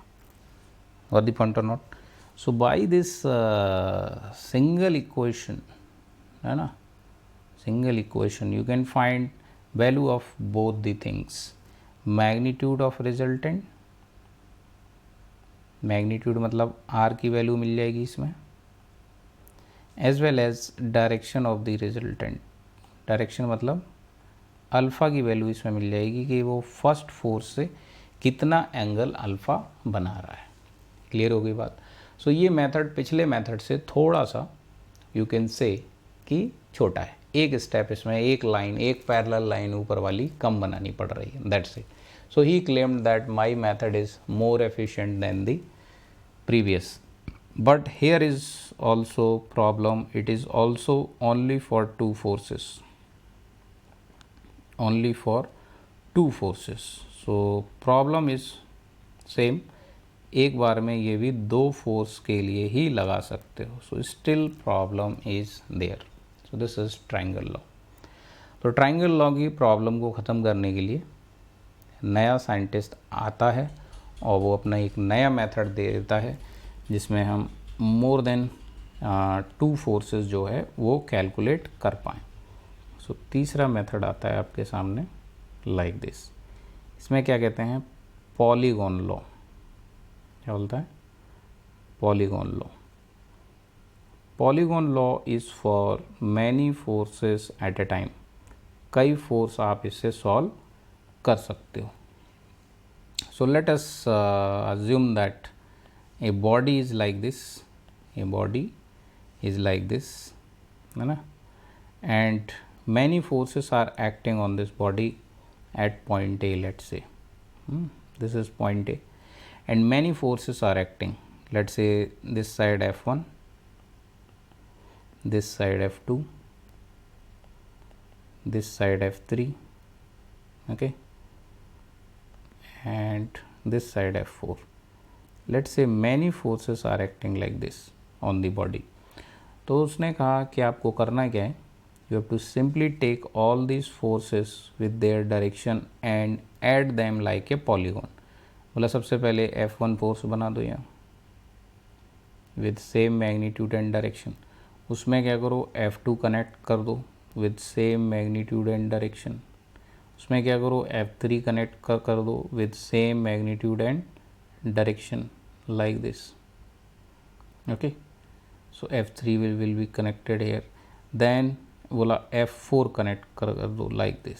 Got the point or not? So by this single equation, है ना, single equation you can find value of both the things, magnitude of resultant, magnitude मतलब r की value मिल जाएगी इसमें, as well as direction of the resultant, direction मतलब alpha की value इसमें मिल जाएगी कि वो फर्स्ट फोर्स से कितना एंगल अल्फ़ा बना रहा है। क्लियर हो गई बात? सो ये मेथड पिछले मेथड से थोड़ा सा यू कैन से कि छोटा है, एक स्टेप इसमें, एक लाइन, एक पैरेलल लाइन ऊपर वाली कम बनानी पड़ रही है, that's it. So he claimed that my method is more efficient then the previous, but here is also problem, it is also only for two forces, only for two forces. So problem is same, एक बार में ये भी दो force के लिए ही लगा सकते हो. So still problem is there. So this is triangle law. तो ट्रायंगल लॉ की प्रॉब्लम को ख़त्म करने के लिए नया साइंटिस्ट आता है और वो अपना एक नया मेथड दे देता है जिसमें हम मोर देन टू फोर्सेस जो है वो कैलकुलेट कर पाएँ. सो तीसरा मेथड आता है आपके सामने लाइक दिस. इसमें क्या कहते हैं? Polygon law. क्या बोलता है? Polygon law. Polygon law is for many forces at a time. कई फोर्स आप इससे सॉल्व कर सकते हो. So let us assume that a body is like this. A body is like this, है ना, and many forces are acting on this body at point A, let's say. This is point A and many forces are acting. Let's say this side F1, this side F2, this side F3, okay, and this side F4. Let's say many forces are acting like this on the body. तो उसने कहा कि आपको करना क्या है? You have to simply take all these forces with their direction and add them like a polygon. बोला सबसे पहले F1 फोर्स बना दो यहाँ with same magnitude and direction. उसमें क्या करो? F2 कनेक्ट कर दो with same magnitude and direction. उसमें क्या करो? F3 कनेक्ट कर दो with same magnitude and direction like this. Okay, so F3 will be connected here. Then बोला F4 कनेक्ट कर दो like this.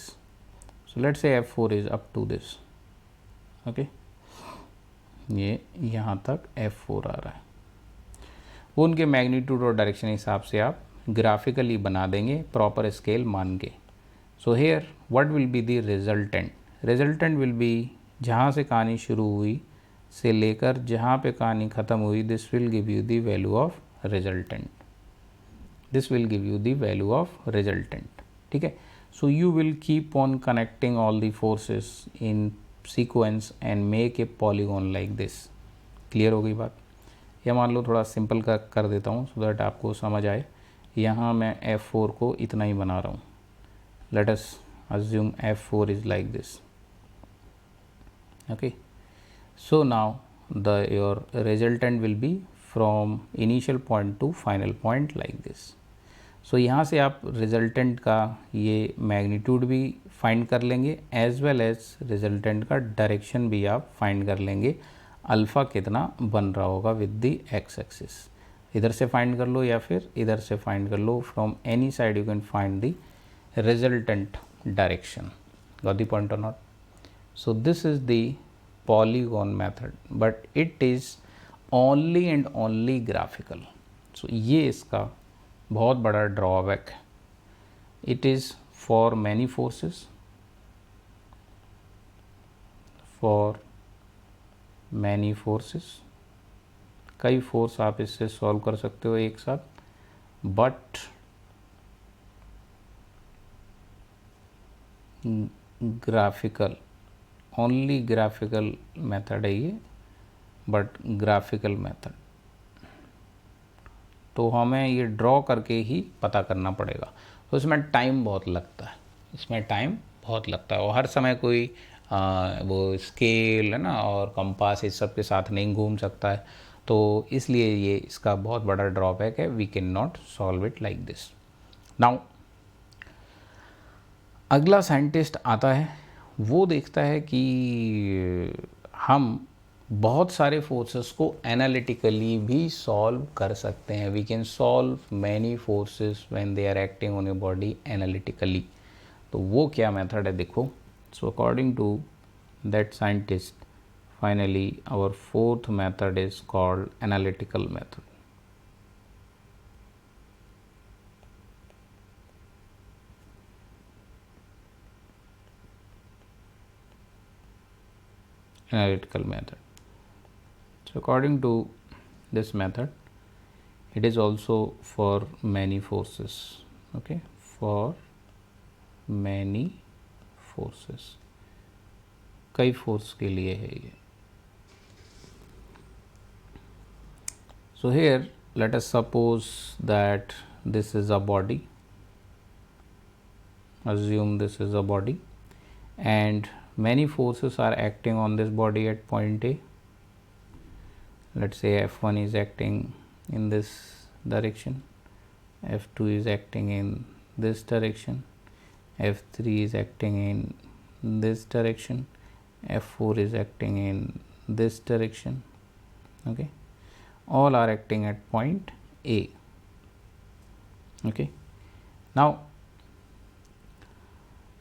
So let's say F4 is up to this. Okay, ये यहाँ तक F4 आ रहा है. वो उनके मैग्नीट्यूड और डायरेक्शन हिसाब से आप ग्राफिकली बना देंगे प्रॉपर स्केल मान के. So here what will be the resultant? Resultant will B जहाँ से कहानी शुरू हुई से लेकर जहाँ पे कहानी ख़त्म हुई, this will give you the value of resultant. This will give you the value of resultant. ठीक है. So you will keep on connecting all the forces in sequence and make a polygon like this. Clear हो गई बात? या मान लो थोड़ा simple कर देता हूँ so that आपको समझ आए. यहाँ मैं F4 को इतना ही बना रहा हूँ. Let us assume F4 is like this. Okay. So now your resultant will be from initial point to final point like this. So यहाँ से आप रिजल्टेंट का ये मैग्नीट्यूड भी फाइंड कर लेंगे एज वेल एज रिजल्टेंट का डायरेक्शन भी आप फाइंड कर लेंगे. अल्फ़ा कितना बन रहा होगा विद द एक्स एक्सिस. इधर से फाइंड कर लो या फिर इधर से फाइंड कर लो. From any side you can find the resultant direction. Got the point और not? So this is the polygon method but it is only and only graphical. So ये इसका बहुत बड़ा ड्रॉबैक है. It is for many forces, for many forces, कई force आप इससे solve कर सकते हो एक साथ, but graphical, only graphical method है ये, बट ग्राफिकल मेथड, तो हमें ये ड्रॉ करके ही पता करना पड़ेगा। तो इसमें टाइम बहुत लगता है, इसमें टाइम बहुत लगता है, और हर समय कोई वो स्केल है ना और कंपास इस सब के साथ नहीं घूम सकता है, तो इसलिए ये इसका बहुत बड़ा ड्रॉबैक है, we can not solve it like this. Now अगला साइंटिस्ट आता है, वो देखता है कि हम बहुत सारे फोर्सेस को एनालिटिकली भी सॉल्व कर सकते हैं, we can solve many forces when they are acting on your body analytically. तो वो क्या मेथड है देखो। So according to that scientist, finally our fourth method is called analytical method. Analytical method. So according to this method, it is also for many forces, okay, for many forces, कई force के लिए है ये। So here let us suppose that this is a body, assume this is a body, and many forces are acting on this body at point A. Let's say F1 is acting in this direction, F2 is acting in this direction, F3 is acting in this direction, F4 is acting in this direction, okay, all are acting at point A, okay. Now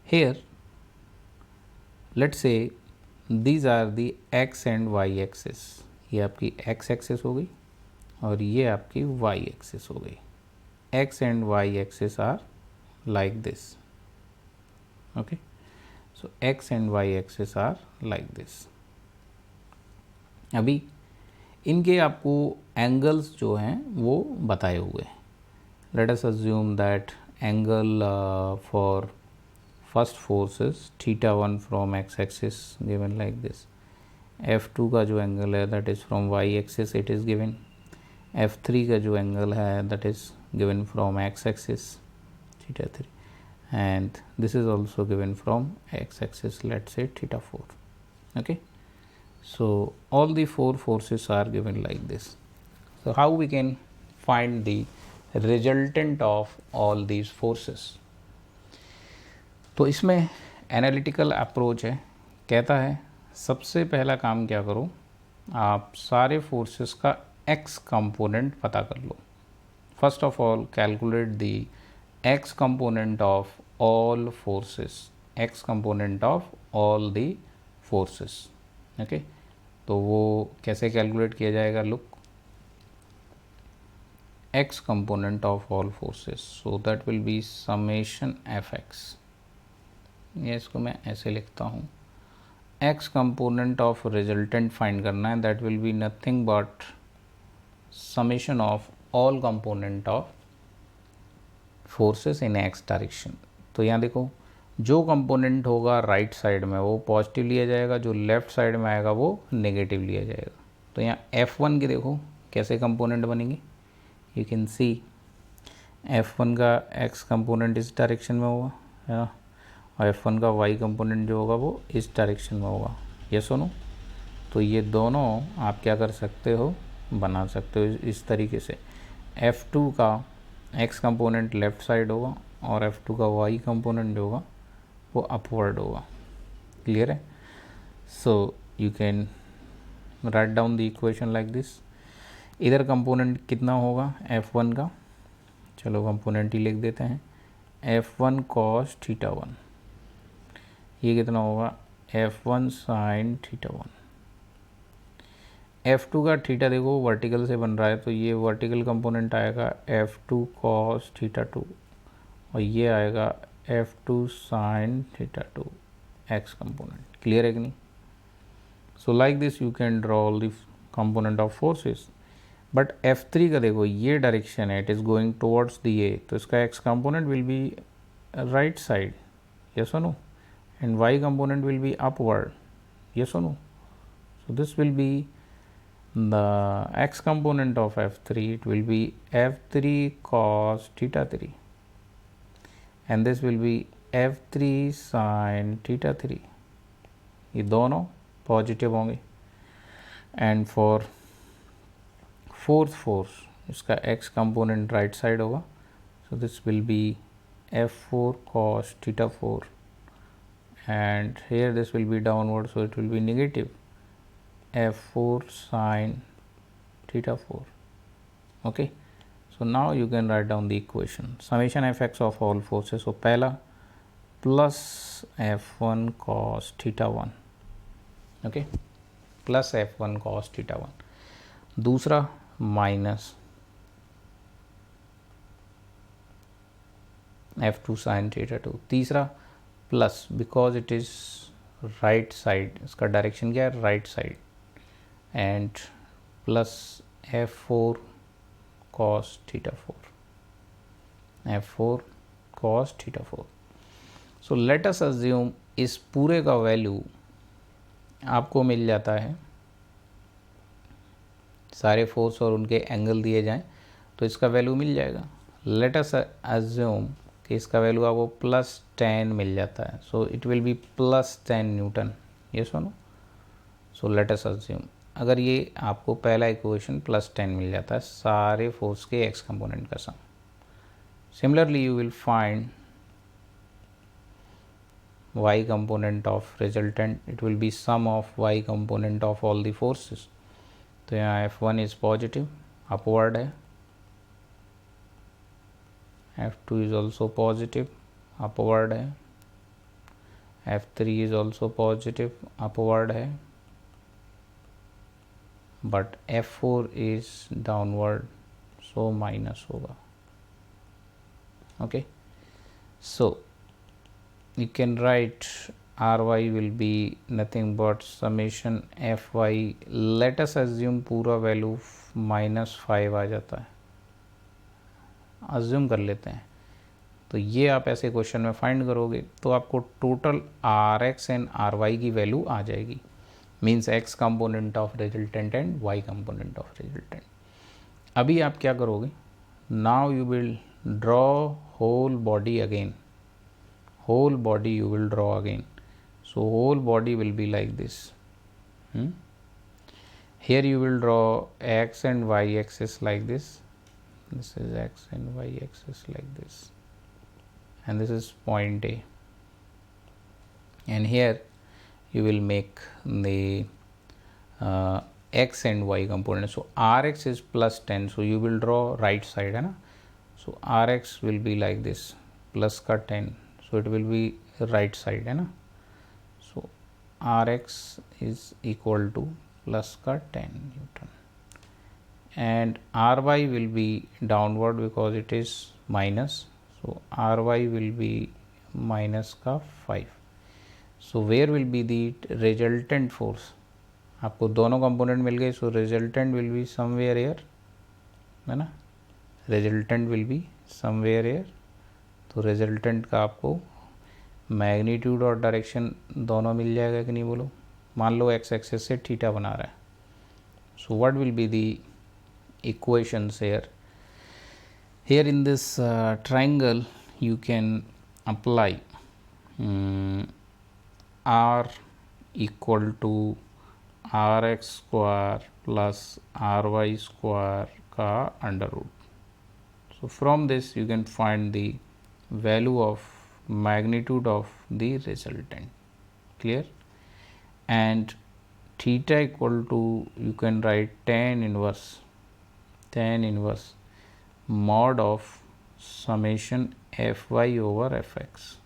here let's say these are the x and y axis, ये आपकी x axis हो गई और ये आपकी y axis हो गई। x and y axis are like this, okay, so x and y axis are like this। अभी इनके आपको एंगल्स जो हैं वो बताए हुए हैं। Let us assume that angle for first force is θ1 from x axis given like this, F2 का जो एंगल है that is from y axis it is given, F3 का जो एंगल है that is given from x axis θ3, and this is also given from x axis, let's say θ4, okay. So all the four forces are given like this. So how we can find the resultant of all these forces? तो इसमें analytical approach है, कहता है सबसे पहला काम क्या करो, आप सारे फोर्सेस का एक्स कंपोनेंट पता कर लो। First of all calculate the X component of all forces, X component of all the forces, okay. तो वो कैसे कैलकुलेट किया जाएगा, look, X component of all forces, so that will be summation F X. ये इसको मैं ऐसे लिखता हूँ, X component of resultant find करना है, that will be nothing but summation of all component of forces in X direction. तो यहाँ देखो, जो कंपोनेंट होगा राइट साइड में वो पॉजिटिव लिया जाएगा, जो लेफ्ट साइड में आएगा वो नेगेटिव लिया जाएगा। तो यहाँ F1 के देखो कैसे कंपोनेंट बनेंगे, यू कैन सी F1 का एक्स कंपोनेंट इस डायरेक्शन में होगा, है ना, और F1 का y कंपोनेंट जो होगा वो इस डायरेक्शन में होगा, ये सुनो। तो ये दोनों आप क्या कर सकते हो, बना सकते हो इस तरीके से, F2 का x कंपोनेंट लेफ़्ट साइड होगा और F2 का y कंपोनेंट जो होगा वो अपवर्ड होगा। क्लियर है? So you can write down the equation like this. इधर कंपोनेंट कितना होगा F1 का, चलो कंपोनेंट ही लिख देते हैं, F1 cos θ1, ये कितना होगा F1 sin θ1। F2 का थीटा देखो वर्टिकल से बन रहा है, तो ये वर्टिकल कंपोनेंट आएगा F2 cos θ2 और ये आएगा F2 sin theta 2 x component. Clear है कि नहीं? So like this you can draw all the component of forces. But F3 का देखो ये डायरेक्शन है, it is going towards the A, तो इसका x component will be right side, yes और no, and y component will be upward, yes or no. So this will be the x component of F3, it will be F3 cos theta 3, and this will be F3 sin theta 3. ये दोनों positive होंगे. And for fourth force इसका x component right side होगा, सो this will B F4 cos theta 4, and here this will be downward, so it will be negative F4 sin theta 4. Okay, so now you can write down the equation summation fx of all forces. So पहला plus F1 cos theta 1, okay, plus F1 cos theta 1. दूसरा minus F2 sin theta 2. तीसरा plus, because it is right side, इसका direction क्या है, right side, and plus F4 cos theta 4, F4 cos theta 4. So let us assume इस पूरे का value आपको मिल जाता है, सारे फोर्स और उनके एंगल दिए जाएं तो इसका वैल्यू मिल जाएगा. लेट अस अज्यूम कि इसका वैल्यू आपको +10 मिल जाता है, so it will B +10 Newton, ये सुनो. सो लेट अस अज्यूम अगर ये आपको पहला इक्वेशन +10 मिल जाता है सारे फोर्स के एक्स कंपोनेंट का sum. Similarly you will find y component of resultant, it will be sum of y component of all the forces. तो यहाँ F1 is positive, upward है, F2 is also positive, upward है, F3 is also positive, upward है, but F4 is downward, so minus होगा. Okay, so you can write ry will be nothing but summation fy. let us assume पूरा value -5 आ जाता है, assume कर लेते हैं. तो ये आप ऐसे क्वेश्चन में फाइंड करोगे तो आपको total R X and R Y की वैल्यू आ जाएगी, means X component of resultant and Y component of resultant. अभी आप क्या करोगे, now you will draw whole body again, whole body you will draw again. So whole body will be like this. Here you will draw x and y axis like this, this is x and y axis like this, and this is point A, and here you will make the x and y component. So rx is +10, so you will draw right side है ना, so rx will be like this, plus का 10, so it will be right side है ना, so rx is equal to plus का 10 Newton, and ry will be downward because it is minus, so ry will be minus का 5. so where will be the resultant force, आपको दोनों component मिल गए, so resultant will be somewhere here है ना, resultant will be somewhere here. तो resultant का आपको magnitude और डायरेक्शन दोनों मिल जाएगा कि नहीं बोलो. मान लो एक्स एक्सिस से थीटा बना रहा है, so what will be the equations here. Here in this triangle you can apply R equal to R x square plus R y square का under root. so from this you can find the value of magnitude of the resultant. Clear? And theta equal to, you can write tan inverse mod of summation fy over fx,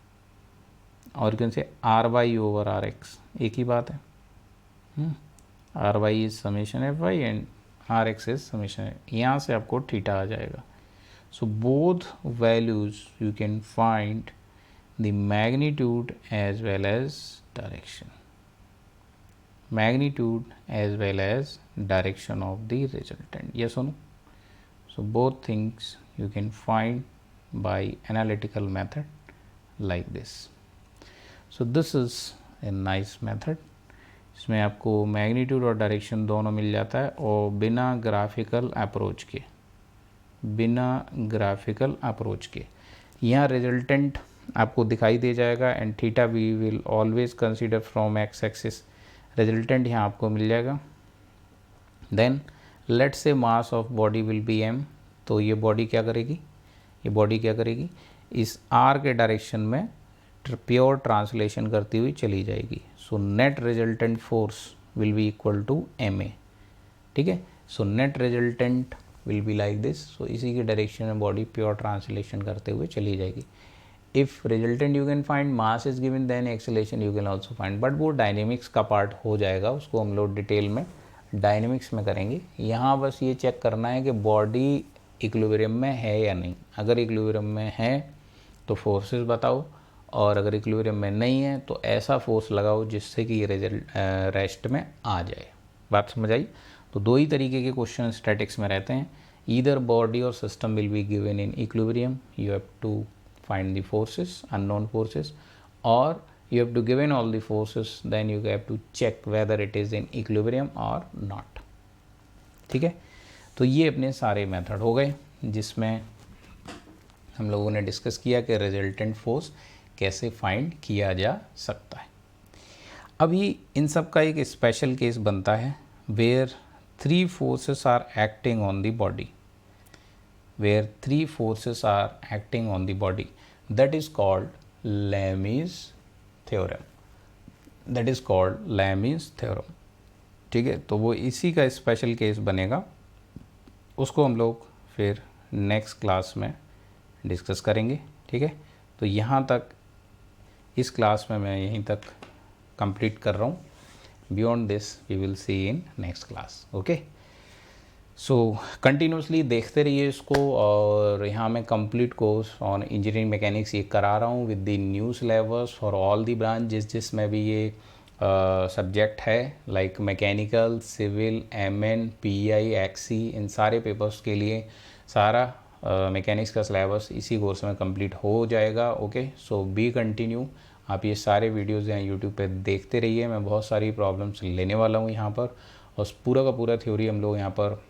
or you can say ry over rx, एक ही बात है. ry is summation fy and rx is summation, यहाँ से आपको theta आ जाएगा. So both values you can find the magnitude as well as direction, magnitude as well as direction of the resultant. Yes or no? So both things you can find by analytical method like this. So this is a nice method. इसमें आपको magnitude और direction दोनों मिल जाता है और बिना graphical approach के, बिना ग्राफिकल अप्रोच के यहाँ रिजल्टेंट आपको दिखाई दे जाएगा and theta we will always consider from X axis, resultant यहाँ आपको मिल जाएगा. Then let's say mass of body will be m, तो ये बॉडी क्या करेगी, ये बॉडी क्या करेगी, इस r के डायरेक्शन में प्योर ट्रांसलेशन करती हुई चली जाएगी. So net resultant force will be equal to ma. ठीक है, so net resultant will be like this. So इसी की डायरेक्शन में बॉडी प्योर ट्रांसलेशन करते हुए चली जाएगी. If resultant you can find, mass is given, then acceleration you can also find, but वो डायनेमिक्स का पार्ट हो जाएगा, उसको हम लोग डिटेल में डायनेमिक्स में करेंगे. यहाँ बस ये चेक करना है कि बॉडी इक्विलिब्रियम में है या नहीं. अगर इक्विलिब्रियम में है तो फोर्सेस बताओ, और अगर इक्विलिब्रियम में नहीं है तो ऐसा फोर्स लगाओ जिससे कि रिजल्ट रेस्ट में आ जाए. बात समझ आई? तो दो ही तरीके के क्वेश्चन स्टैटिक्स में रहते हैं. ईदर बॉडी और system will be given in equilibrium, you have to find the forces, unknown forces, or you have to given all the forces, then you have to check whether it is in equilibrium or not. ठीक है, तो ये अपने सारे method हो गए जिसमें हम लोगों ने डिस्कस किया कि रिजल्टेंट फोर्स कैसे फाइंड किया जा सकता है. अभी इन सब का एक स्पेशल केस बनता है where 3 forces are acting on the body, where 3 forces are acting on the body, that is called Lami's theorem, that is called Lami's theorem. ठीक है, तो वो इसी का स्पेशल केस बनेगा, उसको हम लोग फिर नेक्स्ट क्लास में डिस्कस करेंगे. ठीक है, तो यहाँ तक इस क्लास में मैं यहीं तक कंप्लीट कर रहा हूँ. Beyond this we will see in next class. Okay, so continuously देखते रहिए इसको. और यहाँ मैं complete course on engineering mechanics ये करा रहा हूँ with the new syllabus for all the branch, जिसमें भी ये सब्जेक्ट है like mechanical, civil, MN, PI, एक्सी, इन सारे पेपर्स के लिए सारा मैकेनिक्स का सिलेबस इसी कोर्स में कंप्लीट हो जाएगा. ओके, सो बी कंटिन्यू. आप ये सारे वीडियोज़ हैं यूट्यूब पे देखते रहिए. मैं बहुत सारी प्रॉब्लम्स लेने वाला हूँ यहाँ पर, और पूरा का पूरा थ्योरी हम लोग यहाँ पर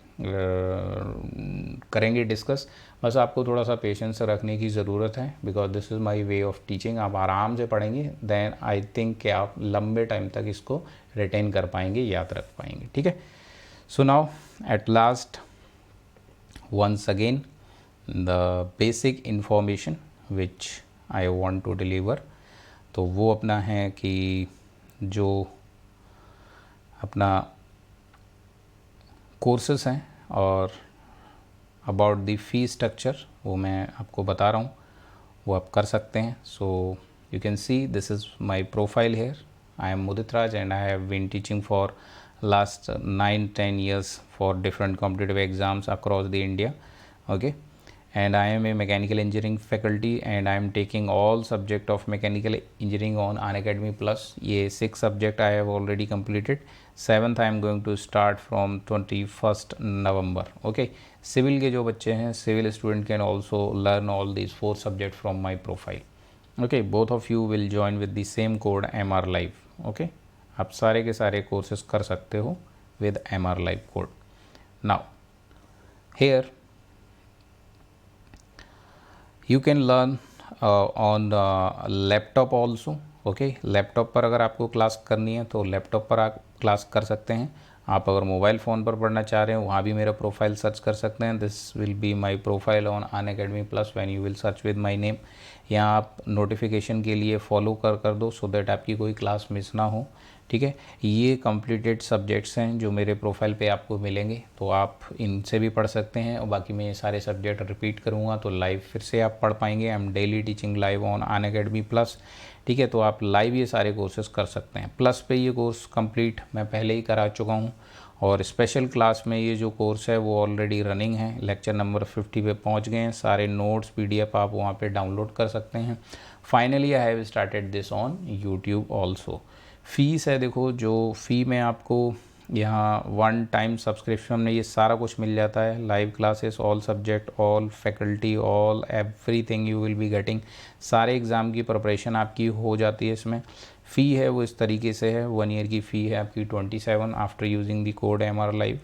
करेंगे डिस्कस. बस आपको थोड़ा सा पेशेंस रखने की ज़रूरत है, because this is my way of teaching. आप आराम से पढ़ेंगे, देन आई थिंक कि आप लंबे टाइम तक इसको रिटेन कर पाएंगे, याद रख पाएंगे. ठीक है, so now at last once again the basic information which I want to deliver. तो वो अपना है कि जो अपना कोर्सेस हैं और अबाउट द फी स्ट्रक्चर वो मैं आपको बता रहा हूँ, वो आप कर सकते हैं. So you can see this is my profile here. I am Mudit Raj and I have been teaching for last 9-10 years for different competitive exams across the India. Okay, and I am a mechanical engineering faculty and I am taking all subject of mechanical engineering on Unacademy Plus. ये 6 subject I have already completed. 7th I am going to start from 21st November. Okay, civil के जो बच्चे हैं, civil student can also learn all these 4 subject from my profile. Okay, both of you will join with the same code MR Live. Okay, आप सारे के सारे courses कर सकते हो with MR Live code. Now here you can learn on laptop also. Okay, laptop पर अगर आपको क्लास करनी है तो लैपटॉप पर आप क्लास कर सकते हैं. आप अगर मोबाइल फ़ोन पर पढ़ना चाह रहे हैं वहाँ भी मेरा प्रोफाइल सर्च कर सकते हैं. This will be my profile on Unacademy plus when you will search with my name. यहाँ आप नोटिफिकेशन के लिए फॉलो कर दो सो दैट आपकी कोई क्लास मिस ना हो. ठीक है, ये कंप्लीटेड सब्जेक्ट्स हैं जो मेरे प्रोफाइल पे आपको मिलेंगे, तो आप इनसे भी पढ़ सकते हैं. और बाकी मैं ये सारे सब्जेक्ट रिपीट करूँगा तो लाइव फिर से आप पढ़ पाएंगे. I am daily teaching live on Unacademy plus. ठीक है, तो आप लाइव ये सारे कोर्सेज कर सकते हैं. प्लस पे ये कोर्स कंप्लीट मैं पहले ही करा चुका हूँ, और स्पेशल क्लास में ये जो कोर्स है वो ऑलरेडी रनिंग है. लेक्चर नंबर 50 पे पहुँच गए हैं. सारे नोट्स PDF आप वहाँ पे डाउनलोड कर सकते हैं. Finally I have started this on YouTube also. Fees है, देखो जो फ़ी में आपको यहाँ 1 टाइम सब्सक्रिप्शन में ये सारा कुछ मिल जाता है, live classes, all subject, all faculty, all everything you will be getting. सारे एग्ज़ाम की प्रिपरेशन आपकी हो जाती है इसमें। फ़ी है वो इस तरीके से है, 1 ईयर की फ़ी है आपकी 27 after using the code MR Live,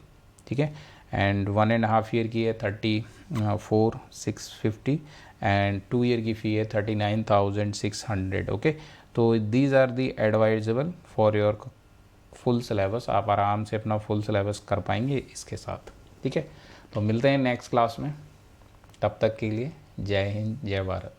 ठीक है। एंड 1.5 ईयर की है 34,650 एंड 2 ईयर की फ़ी है 39,600। ओके, तो these are the advisable for your full syllabus. आप आराम से अपना फुल सिलेबस कर पाएंगे इसके साथ, ठीक है। तो मिलते हैं नेक्स्ट क्लास में, तब तक के लिए जय हिंद, जय भारत।